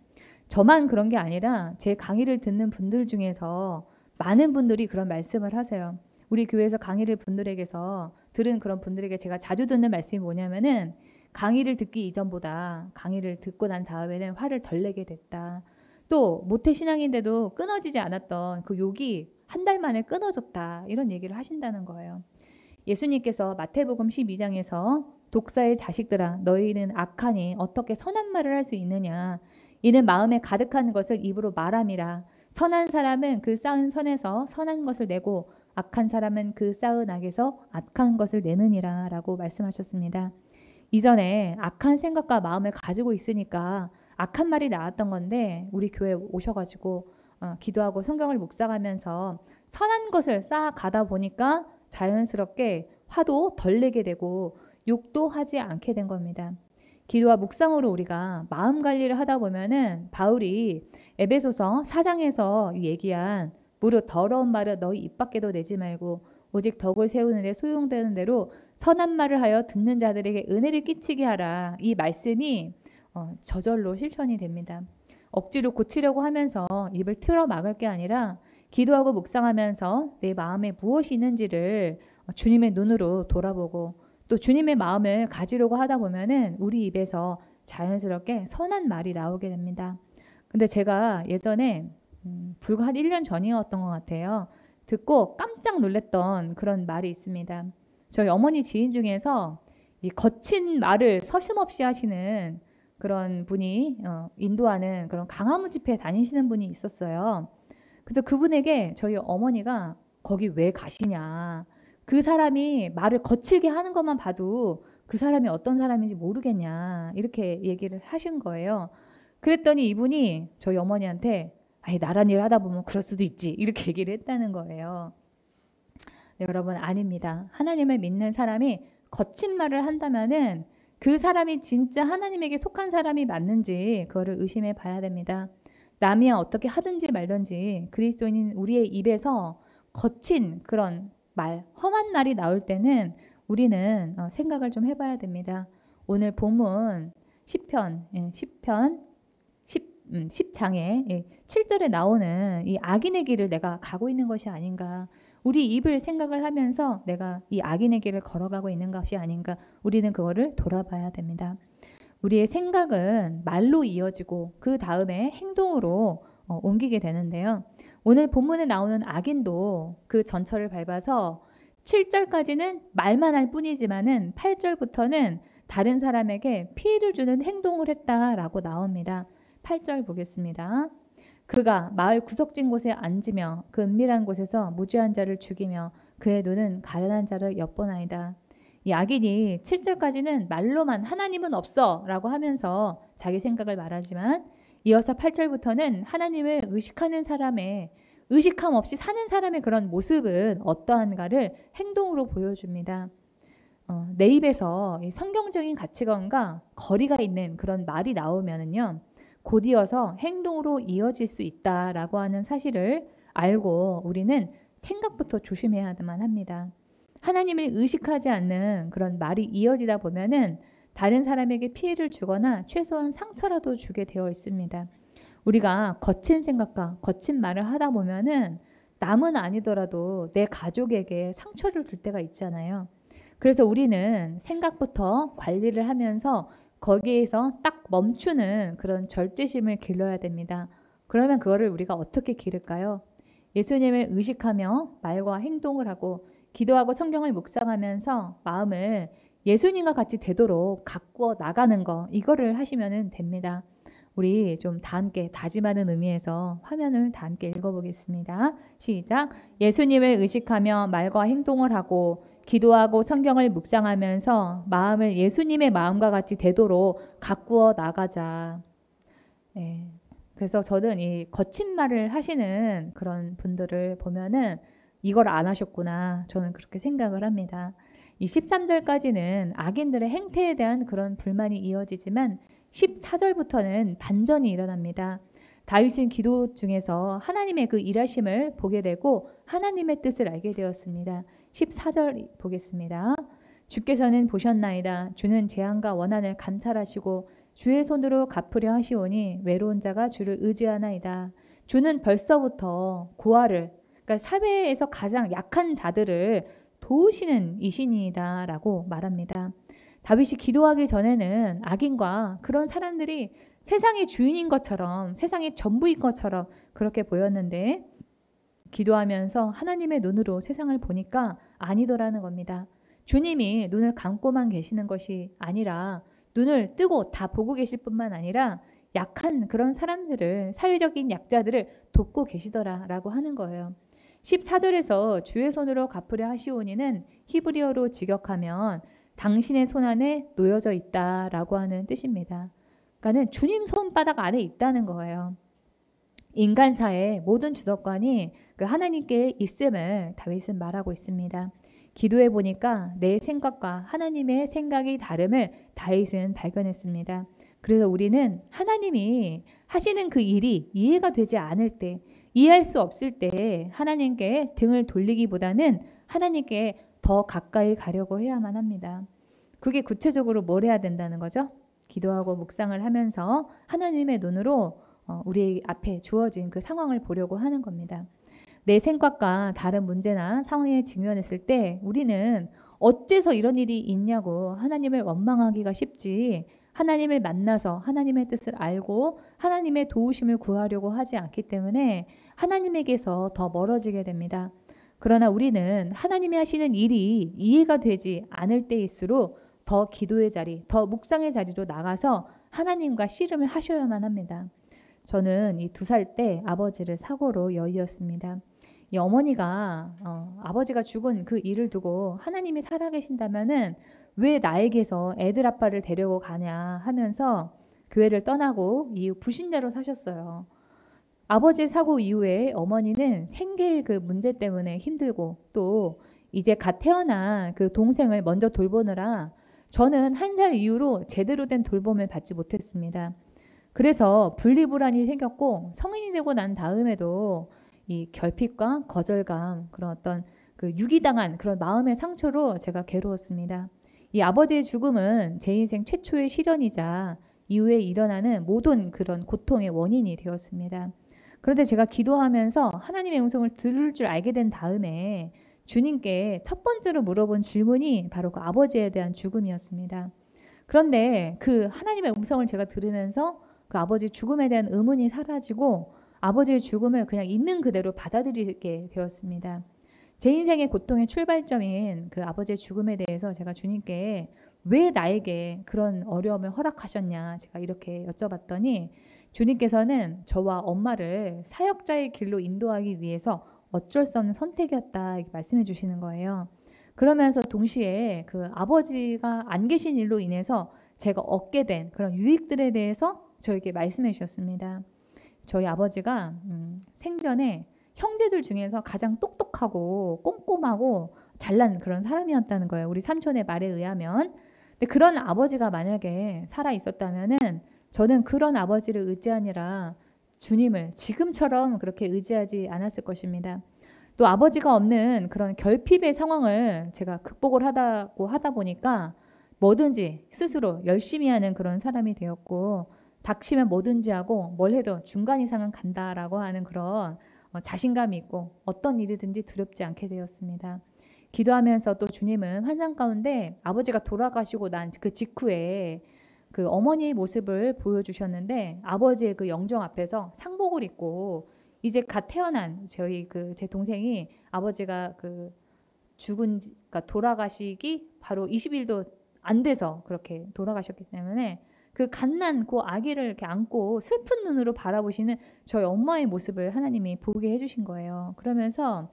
저만 그런 게 아니라 제 강의를 듣는 분들 중에서 많은 분들이 그런 말씀을 하세요. 우리 교회에서 강의를 분들에게서 들은 그런 분들에게 제가 자주 듣는 말씀이 뭐냐면은 강의를 듣기 이전보다 강의를 듣고 난 다음에는 화를 덜 내게 됐다. 또 모태신앙인데도 끊어지지 않았던 그 욕이 한 달 만에 끊어졌다. 이런 얘기를 하신다는 거예요. 예수님께서 마태복음 12장에서 독사의 자식들아 너희는 악하니 어떻게 선한 말을 할 수 있느냐. 이는 마음에 가득한 것을 입으로 말함이라. 선한 사람은 그 쌓은 선에서 선한 것을 내고 악한 사람은 그 쌓은 악에서 악한 것을 내느니라 라고 말씀하셨습니다. 이전에 악한 생각과 마음을 가지고 있으니까 악한 말이 나왔던 건데 우리 교회에 오셔가지고 기도하고 성경을 묵상하면서 선한 것을 쌓아가다 보니까 자연스럽게 화도 덜 내게 되고 욕도 하지 않게 된 겁니다. 기도와 묵상으로 우리가 마음 관리를 하다 보면은 바울이 에베소서 4장에서 얘기한 무릇 더러운 말을 너희 입 밖에도 내지 말고 오직 덕을 세우는 데 소용되는 대로 선한 말을 하여 듣는 자들에게 은혜를 끼치게 하라. 이 말씀이 저절로 실천이 됩니다. 억지로 고치려고 하면서 입을 틀어 막을 게 아니라 기도하고 묵상하면서 내 마음에 무엇이 있는지를 주님의 눈으로 돌아보고 또 주님의 마음을 가지려고 하다 보면은 우리 입에서 자연스럽게 선한 말이 나오게 됩니다. 근데 제가 예전에 불과 한 1년 전이었던 것 같아요. 듣고 깜짝 놀랐던 그런 말이 있습니다. 저희 어머니 지인 중에서 이 거친 말을 서슴없이 하시는 그런 분이 인도하는 그런 강화문 집회에 다니시는 분이 있었어요. 그래서 그분에게 저희 어머니가 거기 왜 가시냐. 그 사람이 말을 거칠게 하는 것만 봐도 그 사람이 어떤 사람인지 모르겠냐. 이렇게 얘기를 하신 거예요. 그랬더니 이분이 저희 어머니한테 아니 나란 일 하다 보면 그럴 수도 있지. 이렇게 얘기를 했다는 거예요. 네, 여러분 아닙니다. 하나님을 믿는 사람이 거친 말을 한다면은 그 사람이 진짜 하나님에게 속한 사람이 맞는지 그거를 의심해 봐야 됩니다. 남이야 어떻게 하든지 말든지 그리스도인인 우리의 입에서 거친 그런 말, 험한 말이 나올 때는 우리는 생각을 좀 해봐야 됩니다. 오늘 본문 10장에 7절에 나오는 이 악인의 길을 내가 가고 있는 것이 아닌가. 우리 입을 생각을 하면서 내가 이 악인의 길을 걸어가고 있는 것이 아닌가. 우리는 그거를 돌아봐야 됩니다. 우리의 생각은 말로 이어지고 그 다음에 행동으로 옮기게 되는데요. 오늘 본문에 나오는 악인도 그 전철을 밟아서 7절까지는 말만 할 뿐이지만은 8절부터는 다른 사람에게 피해를 주는 행동을 했다라고 나옵니다. 8절 보겠습니다. 그가 마을 구석진 곳에 앉으며 그 은밀한 곳에서 무죄한 자를 죽이며 그의 눈은 가련한 자를 엿보나이다. 이 악인이 7절까지는 말로만 하나님은 없어 라고 하면서 자기 생각을 말하지만 이어서 8절부터는 하나님을 의식하는 사람의 의식함 없이 사는 사람의 그런 모습은 어떠한가를 행동으로 보여줍니다. 내 입에서 이 성경적인 가치관과 거리가 있는 그런 말이 나오면은요. 곧 이어서 행동으로 이어질 수 있다라고 하는 사실을 알고 우리는 생각부터 조심해야만 합니다. 하나님을 의식하지 않는 그런 말이 이어지다 보면은 다른 사람에게 피해를 주거나 최소한 상처라도 주게 되어 있습니다. 우리가 거친 생각과 거친 말을 하다 보면은 남은 아니더라도 내 가족에게 상처를 줄 때가 있잖아요. 그래서 우리는 생각부터 관리를 하면서 거기에서 딱 멈추는 그런 절제심을 길러야 됩니다. 그러면 그거를 우리가 어떻게 기를까요? 예수님을 의식하며 말과 행동을 하고 기도하고 성경을 묵상하면서 마음을 예수님과 같이 되도록 가꾸어 나가는 거 이거를 하시면 됩니다. 우리 좀 다 함께 다짐하는 의미에서 화면을 다 함께 읽어보겠습니다. 시작. 예수님을 의식하며 말과 행동을 하고 기도하고 성경을 묵상하면서 마음을 예수님의 마음과 같이 되도록 가꾸어 나가자. 네. 그래서 저는 이 거친 말을 하시는 그런 분들을 보면은 이걸 안 하셨구나. 저는 그렇게 생각을 합니다. 이 13절까지는 악인들의 행태에 대한 그런 불만이 이어지지만 14절부터는 반전이 일어납니다. 다윗은 기도 중에서 하나님의 그 일하심을 보게 되고 하나님의 뜻을 알게 되었습니다. 14절 보겠습니다. 주께서는 보셨나이다. 주는 재앙과 원한을 감찰하시고 주의 손으로 갚으려 하시오니 외로운 자가 주를 의지하나이다. 주는 벌써부터 고아를, 그러니까 사회에서 가장 약한 자들을 도우시는 이신이다 라고 말합니다. 다윗이 기도하기 전에는 악인과 그런 사람들이 세상의 주인인 것처럼, 세상의 전부인 것처럼 그렇게 보였는데, 기도하면서 하나님의 눈으로 세상을 보니까 아니더라는 겁니다. 주님이 눈을 감고만 계시는 것이 아니라 눈을 뜨고 다 보고 계실 뿐만 아니라 약한 그런 사람들을, 사회적인 약자들을 돕고 계시더라라고 하는 거예요. 14절에서 주의 손으로 갚으려 하시오니는 히브리어로 직역하면 당신의 손 안에 놓여져 있다라고 하는 뜻입니다. 그러니까는 주님 손바닥 안에 있다는 거예요. 인간사의 모든 주도권이 그 하나님께 있음을 다윗은 말하고 있습니다. 기도해 보니까 내 생각과 하나님의 생각이 다름을 다윗은 발견했습니다. 그래서 우리는 하나님이 하시는 그 일이 이해가 되지 않을 때, 이해할 수 없을 때 하나님께 등을 돌리기보다는 하나님께 더 가까이 가려고 해야만 합니다. 그게 구체적으로 뭘 해야 된다는 거죠? 기도하고 묵상을 하면서 하나님의 눈으로 우리 앞에 주어진 그 상황을 보려고 하는 겁니다. 내 생각과 다른 문제나 상황에 직면했을 때 우리는 어째서 이런 일이 있냐고 하나님을 원망하기가 쉽지, 하나님을 만나서 하나님의 뜻을 알고 하나님의 도우심을 구하려고 하지 않기 때문에 하나님에게서 더 멀어지게 됩니다. 그러나 우리는 하나님이 하시는 일이 이해가 되지 않을 때일수록 더 기도의 자리, 더 묵상의 자리로 나가서 하나님과 씨름을 하셔야만 합니다. 저는 이 2살 때 아버지를 사고로 여의었습니다. 이 어머니가 아버지가 죽은 그 일을 두고 하나님이 살아계신다면은 왜 나에게서 애들 아빠를 데려고 가냐 하면서 교회를 떠나고 이후 불신자로 사셨어요. 아버지 사고 이후에 어머니는 생계의 그 문제 때문에 힘들고 또 이제 갓 태어난 그 동생을 먼저 돌보느라 저는 1살 이후로 제대로 된 돌봄을 받지 못했습니다. 그래서 분리불안이 생겼고 성인이 되고 난 다음에도 이 결핍과 거절감, 그런 어떤 그 유기당한 그런 마음의 상처로 제가 괴로웠습니다. 이 아버지의 죽음은 제 인생 최초의 시련이자 이후에 일어나는 모든 그런 고통의 원인이 되었습니다. 그런데 제가 기도하면서 하나님의 음성을 들을 줄 알게 된 다음에 주님께 첫 번째로 물어본 질문이 바로 그 아버지에 대한 죽음이었습니다. 그런데 그 하나님의 음성을 제가 들으면서 그 아버지 죽음에 대한 의문이 사라지고 아버지의 죽음을 그냥 있는 그대로 받아들이게 되었습니다. 제 인생의 고통의 출발점인 그 아버지의 죽음에 대해서 제가 주님께 왜 나에게 그런 어려움을 허락하셨냐 제가 이렇게 여쭤봤더니 주님께서는 저와 엄마를 사역자의 길로 인도하기 위해서 어쩔 수 없는 선택이었다 이렇게 말씀해 주시는 거예요. 그러면서 동시에 그 아버지가 안 계신 일로 인해서 제가 얻게 된 그런 유익들에 대해서 저에게 말씀해 주셨습니다. 저희 아버지가 생전에 형제들 중에서 가장 똑똑하고 꼼꼼하고 잘난 그런 사람이었다는 거예요. 우리 삼촌의 말에 의하면. 근데 그런 아버지가 만약에 살아 있었다면은 저는 그런 아버지를 의지하니라 주님을 지금처럼 그렇게 의지하지 않았을 것입니다. 또 아버지가 없는 그런 결핍의 상황을 제가 극복을 하다 보니까 뭐든지 스스로 열심히 하는 그런 사람이 되었고 닥치면 뭐든지 하고 뭘 해도 중간 이상은 간다라고 하는 그런 자신감이 있고 어떤 일이든지 두렵지 않게 되었습니다. 기도하면서 또 주님은 환상 가운데 아버지가 돌아가시고 난 그 직후에 그 어머니의 모습을 보여주셨는데 아버지의 그 영정 앞에서 상복을 입고 이제 갓 태어난 제 동생이 아버지가 그 그러니까 돌아가시기 바로 20일도 안 돼서 그렇게 돌아가셨기 때문에 그 갓난 그 아기를 이렇게 안고 슬픈 눈으로 바라보시는 저희 엄마의 모습을 하나님이 보게 해주신 거예요. 그러면서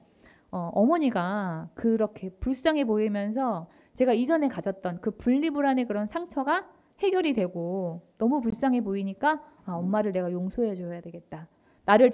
어머니가 그렇게 불쌍해 보이면서 제가 이전에 가졌던 그 분리불안의 그런 상처가 해결이 되고 너무 불쌍해 보이니까 엄마를 내가 용서해 줘야 되겠다. 나를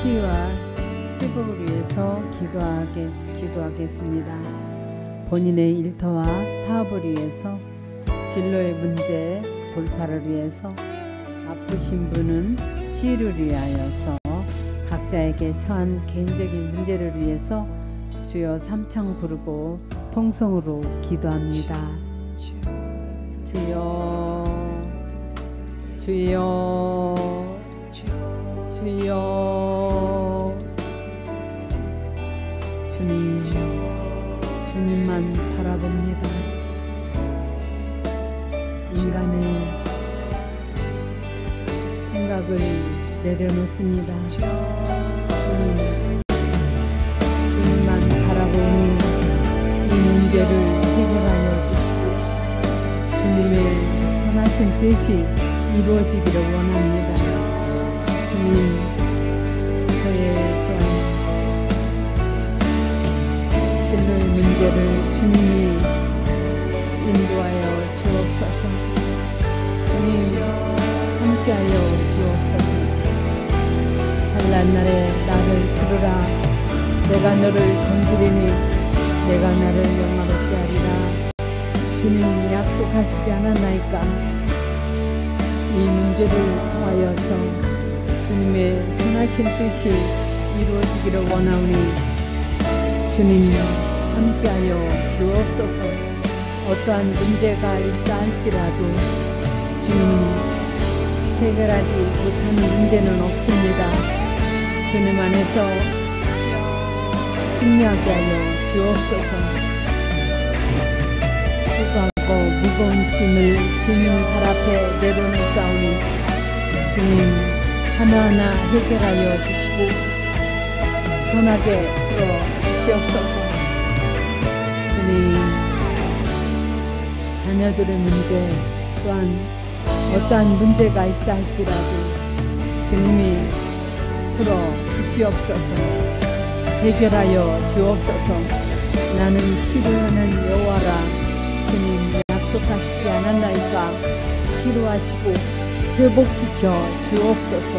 치유와 회복을 위해서 기도하겠습니다. 본인의 일터와 사업을 위해서, 진로의 문제 돌파를 위해서, 아프신 분은 치유를 위하여서, 각자에게 처한 개인적인 문제를 위해서 주여 삼창 부르고 통성으로 기도합니다. 주여, 주여, 주여. 주님, 주님만 바라봅니다. 인간의 생각을 내려놓습니다. 주님만 바라보니 이 문제를 해결하여 주시고 주님의 선하신 뜻이 이루어지기를 원합니다. 주님, 저의 진로의 문제를 주님이 인도하여 주옵소서. 주님, 함께하여 주옵소서. 환난 날에 나를 부르라. 내가 너를 건드리니 내가 나를 영화롭게 하리라. 주님 약속하시지 않았나이까. 이 문제를 통하여서 주님의 선하신 뜻이 이루어지기를 원하오니 주님 함께하여 주옵소서. 어떠한 문제가 있다 할지라도 주님 해결하지 못하는 문제는 없습니다. 주님 안에서 승리하게 하여 주옵소서. 수고하고 무거운 짐을 주님 발 앞에 내려놓사오니 주님 하나하나 해결하여 주시고 선하게 풀어 주시옵소서. 주님, 자녀들의 문제 또한 어떠한 문제가 있다 할지라도 주님이 풀어 주시옵소서. 해결하여 주옵소서. 나는 치료하는 여호와라. 주님 약속하시지 않았나이까. 치료하시고 회복시켜 주옵소서.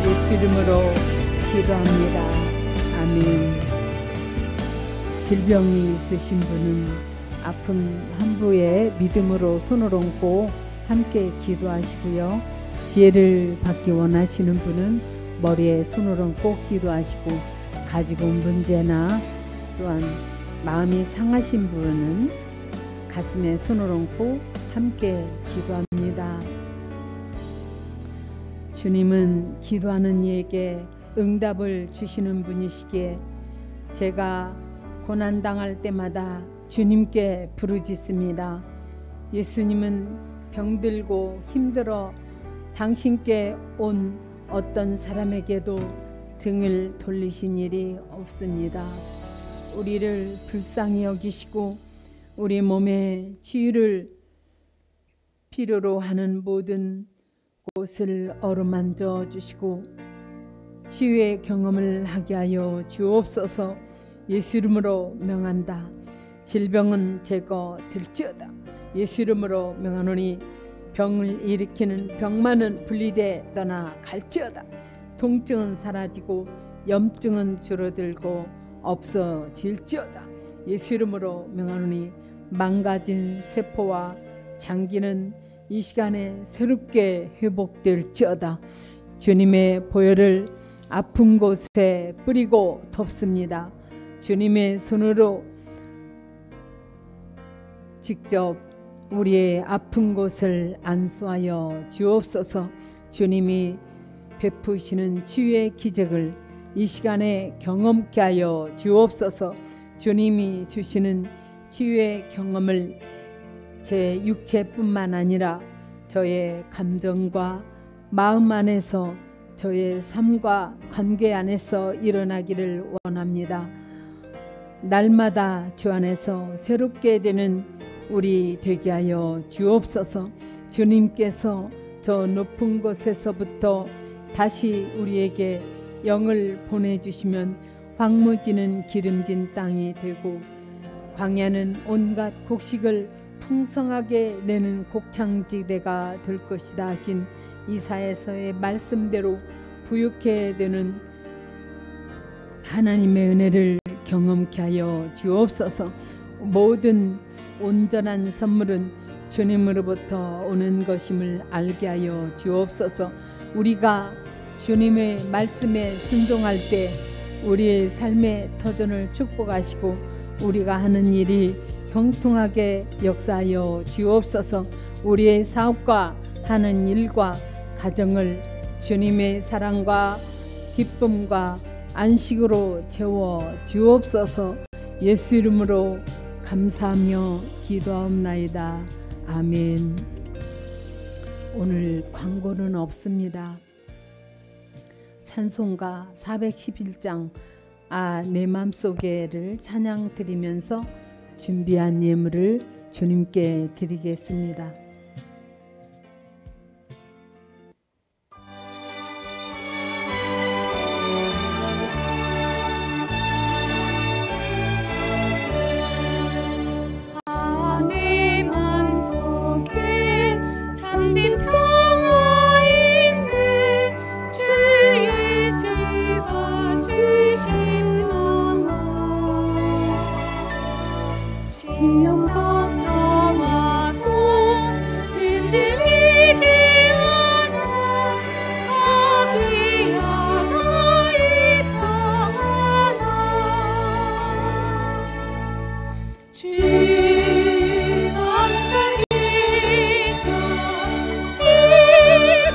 예수 이름으로 기도합니다. 아멘. 질병이 있으신 분은 아픔 한부에 믿음으로 손을 얹고 함께 기도하시고요. 지혜를 받기 원하시는 분은 머리에 손을 얹고 기도하시고, 가지고 온 문제나 또한 마음이 상하신 분은 가슴에 손을 얹고 함께 기도합니다. 주님은 기도하는 이에게 응답을 주시는 분이시기에 제가 고난당할 때마다 주님께 부르짖습니다. 예수님은 병들고 힘들어 당신께 온 어떤 사람에게도 등을 돌리신 일이 없습니다. 우리를 불쌍히 여기시고 우리 몸의 치유를 필요로 하는 모든 곳을 어루만져 주시고 치유의 경험을 하게 하여 주옵소서. 예수 이름으로 명한다. 질병은 제거될지어다. 예수 이름으로 명하노니 병을 일으키는 병만은 분리돼 떠나 갈지어다. 통증은 사라지고 염증은 줄어들고 없어질지어다. 예수 이름으로 명하노니 망가진 세포와 장기는 이 시간에 새롭게 회복될지어다. 주님의 보혈을 아픈 곳에 뿌리고 덮습니다. 주님의 손으로 직접 우리의 아픈 곳을 안수하여 주옵소서. 주님이 베푸시는 치유의 기적을 이 시간에 경험케 하여 주옵소서. 주님이 주시는 치유의 경험을 제 육체뿐만 아니라 저의 감정과 마음 안에서, 저의 삶과 관계 안에서 일어나기를 원합니다. 날마다 주 안에서 새롭게 되는 우리 되게 하여 주옵소서. 주님께서 저 높은 곳에서부터 다시 우리에게 영을 보내주시면 황무지는 기름진 땅이 되고 광야는 온갖 곡식을 풍성하게 내는 곡창지대가 될 것이다 하신 이사야서의 말씀대로 부유케 되는 하나님의 은혜를 경험케 하여 주옵소서. 모든 온전한 선물은 주님으로부터 오는 것임을 알게 하여 주옵소서. 우리가 주님의 말씀에 순종할 때 우리의 삶의 터전을 축복하시고 우리가 하는 일이 형통하게 역사하여 주옵소서. 우리의 사업과 하는 일과 가정을 주님의 사랑과 기쁨과 안식으로 채워 주옵소서. 예수 이름으로 감사하며 기도하옵나이다. 아멘. 오늘 광고는 없습니다. 찬송가 411장 내 맘속에를 찬양 드리면서 준비한 예물을 주님께 드리겠습니다. 내 맘속에 잠든 평화 있네 주 예수가 주신 평화 시험 걱정하고 흔들리지 않아 아기야 너희 평안아 주 항상 계셔 이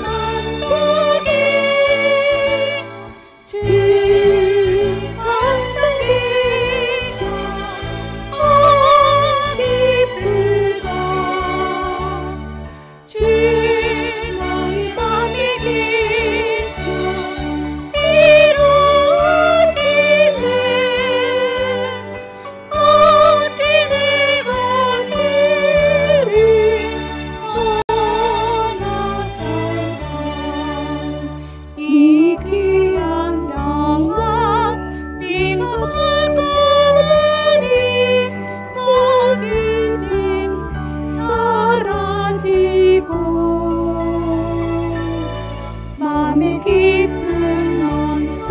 맘속에 주 항상 계셔 기쁘다 주 너희 맘에 계셔 이루시네 어찌 내가 주를 떠나살까 이 귀한 평안 네가 바꿔보니 모든 셈 사라지고 맘의 기쁨 넘쳐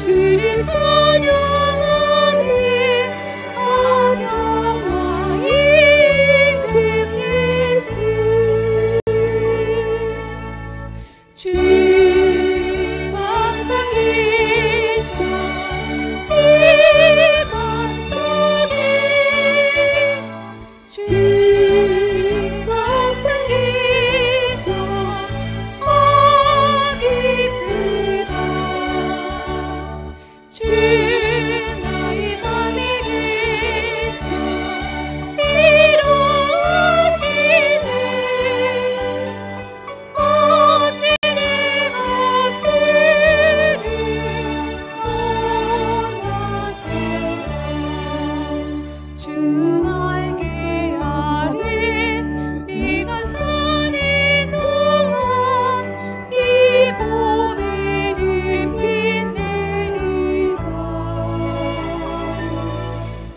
주를 찬양하네 평화 임금 예수 주 항상 계셔 이 맘속에 주 항상 계셔 기쁘다 주 너희 맘에 계셔 이루시네 어찌 내가 주를 떠나살까 주 날개 아래 네가 사는 동안 이 보배를 빛내리라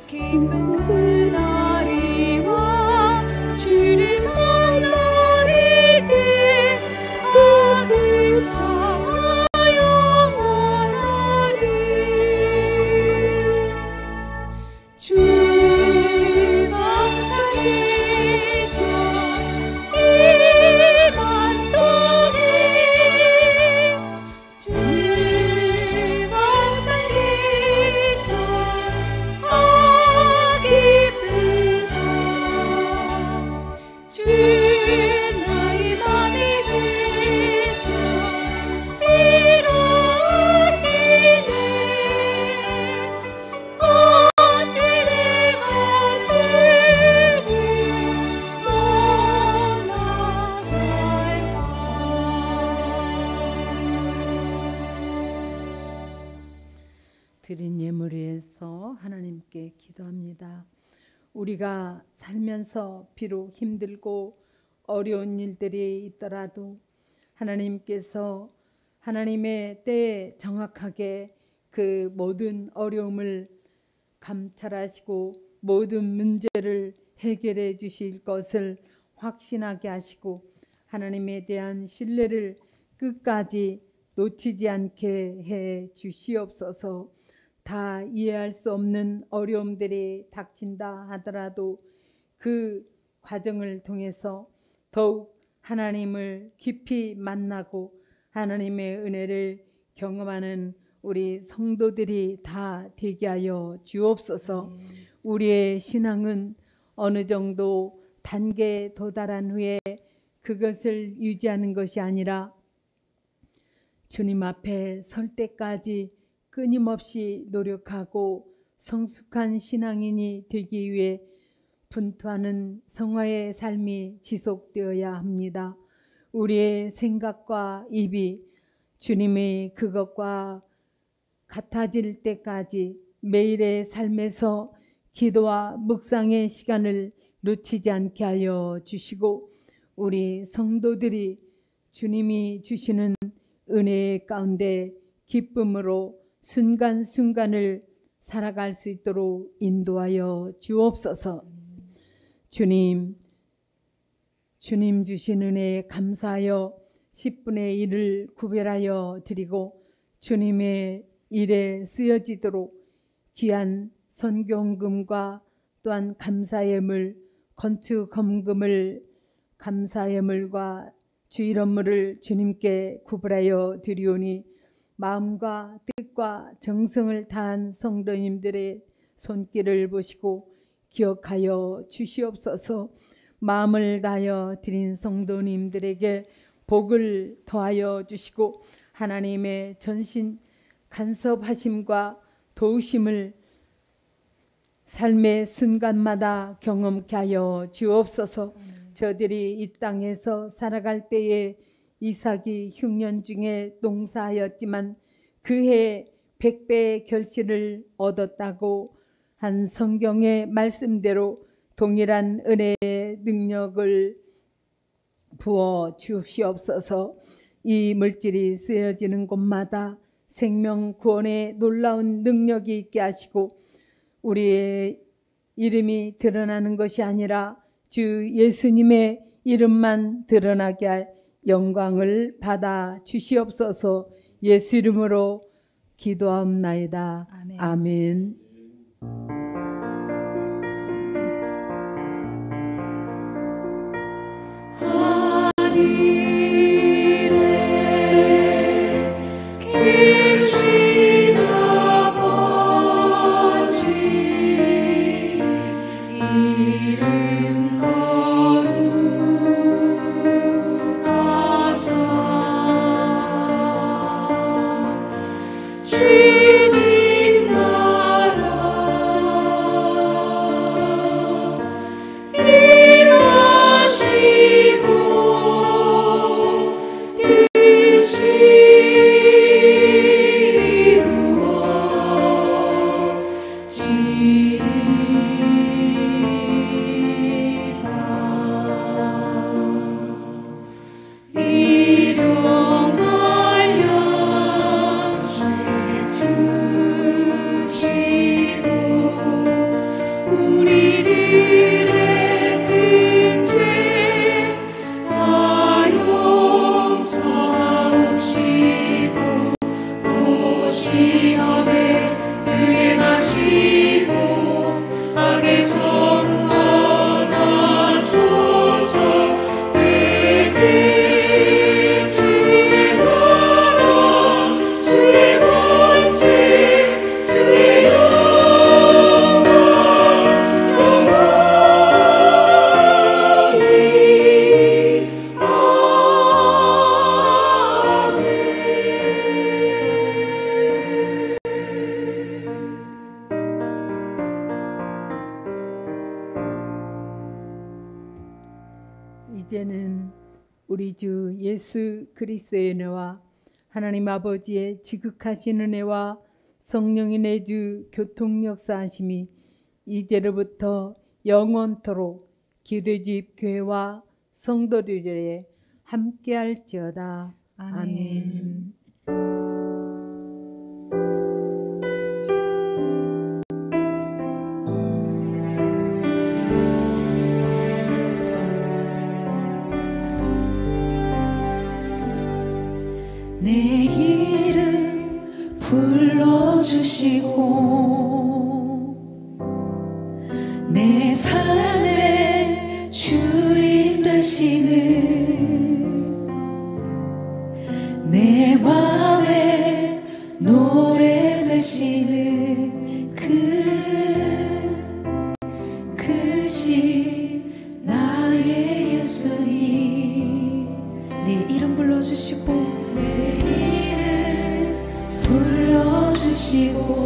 기쁜 그날이 와 주를 만나뵐 때 아들 평화 영원하리 주 항상 계셔 이 맘속에 주 항상 계셔 기쁘다 주 너희 맘에 계셔 이루시네 어찌 내가 주를 떠나살까 드린 예물 위해서 하나님께 기도합니다. 우리가 살면서 비록 힘들고 어려운 일들이 있더라도 하나님께서 하나님의 때에 정확하게 그 모든 어려움을 감찰하시고 모든 문제를 해결해 주실 것을 확신하게 하시고 하나님에 대한 신뢰를 끝까지 놓치지 않게 해 주시옵소서. 다 이해할 수 없는 어려움들이 닥친다 하더라도 그 과정을 통해서 더욱 하나님을 깊이 만나고 하나님의 은혜를 경험하는 우리 성도들이 다 되게 하여 주옵소서. 우리의 신앙은 어느 정도 단계에 도달한 후에 그것을 유지하는 것이 아니라 주님 앞에 설 때까지 끊임없이 노력하고 성숙한 신앙인이 되기 위해 분투하는 성화의 삶이 지속되어야 합니다. 우리의 생각과 입이 주님의 그것과 같아질 때까지 매일의 삶에서 기도와 묵상의 시간을 놓치지 않게 하여 주시고 우리 성도들이 주님이 주시는 은혜 가운데 기쁨으로 순간순간을 살아갈 수 있도록 인도하여 주옵소서. 주님 주신 은혜에 감사하여 10분의 1을 구별하여 드리고 주님의 일에 쓰여지도록 귀한 선교금과 또한 감사예물, 건축헌금을 감사예물과 주일헌물을 주님께 구별하여 드리오니 마음과 뜻과 정성을 다한 성도님들의 손길을 보시고 기억하여 주시옵소서. 마음을 다하여 드린 성도님들에게 복을 더하여 주시고 하나님의 전신 간섭하심과 도우심을 삶의 순간마다 경험케 하여 주옵소서. 저들이 이 땅에서 살아갈 때에 이삭이 흉년 중에 농사하였지만 그해 100배의 결실을 얻었다고 한 성경의 말씀대로 동일한 은혜의 능력을 부어 주시옵소서. 이 물질이 쓰여지는 곳마다 생명 구원의 놀라운 능력이 있게 하시고 우리의 이름이 드러나는 것이 아니라 주 예수님의 이름만 드러나게 할 영광을 받아 주시옵소서. 예수 이름으로 기도하옵나이다. 아멘. 아멘. 이제는 우리 주 예수 그리스도의 은혜와 하나님 아버지의 지극하신 은혜와 성령의 내주 교통 역사하심이 이제로부터 영원토록 기도집 교회와 성도들에 함께할지어다. 아멘. 내 불러주시고 내 삶의 주인 되시는 내 마음의 노래 되시는 그신 나의 예수님 내 이름 불러주시고 내 이름 불러주시고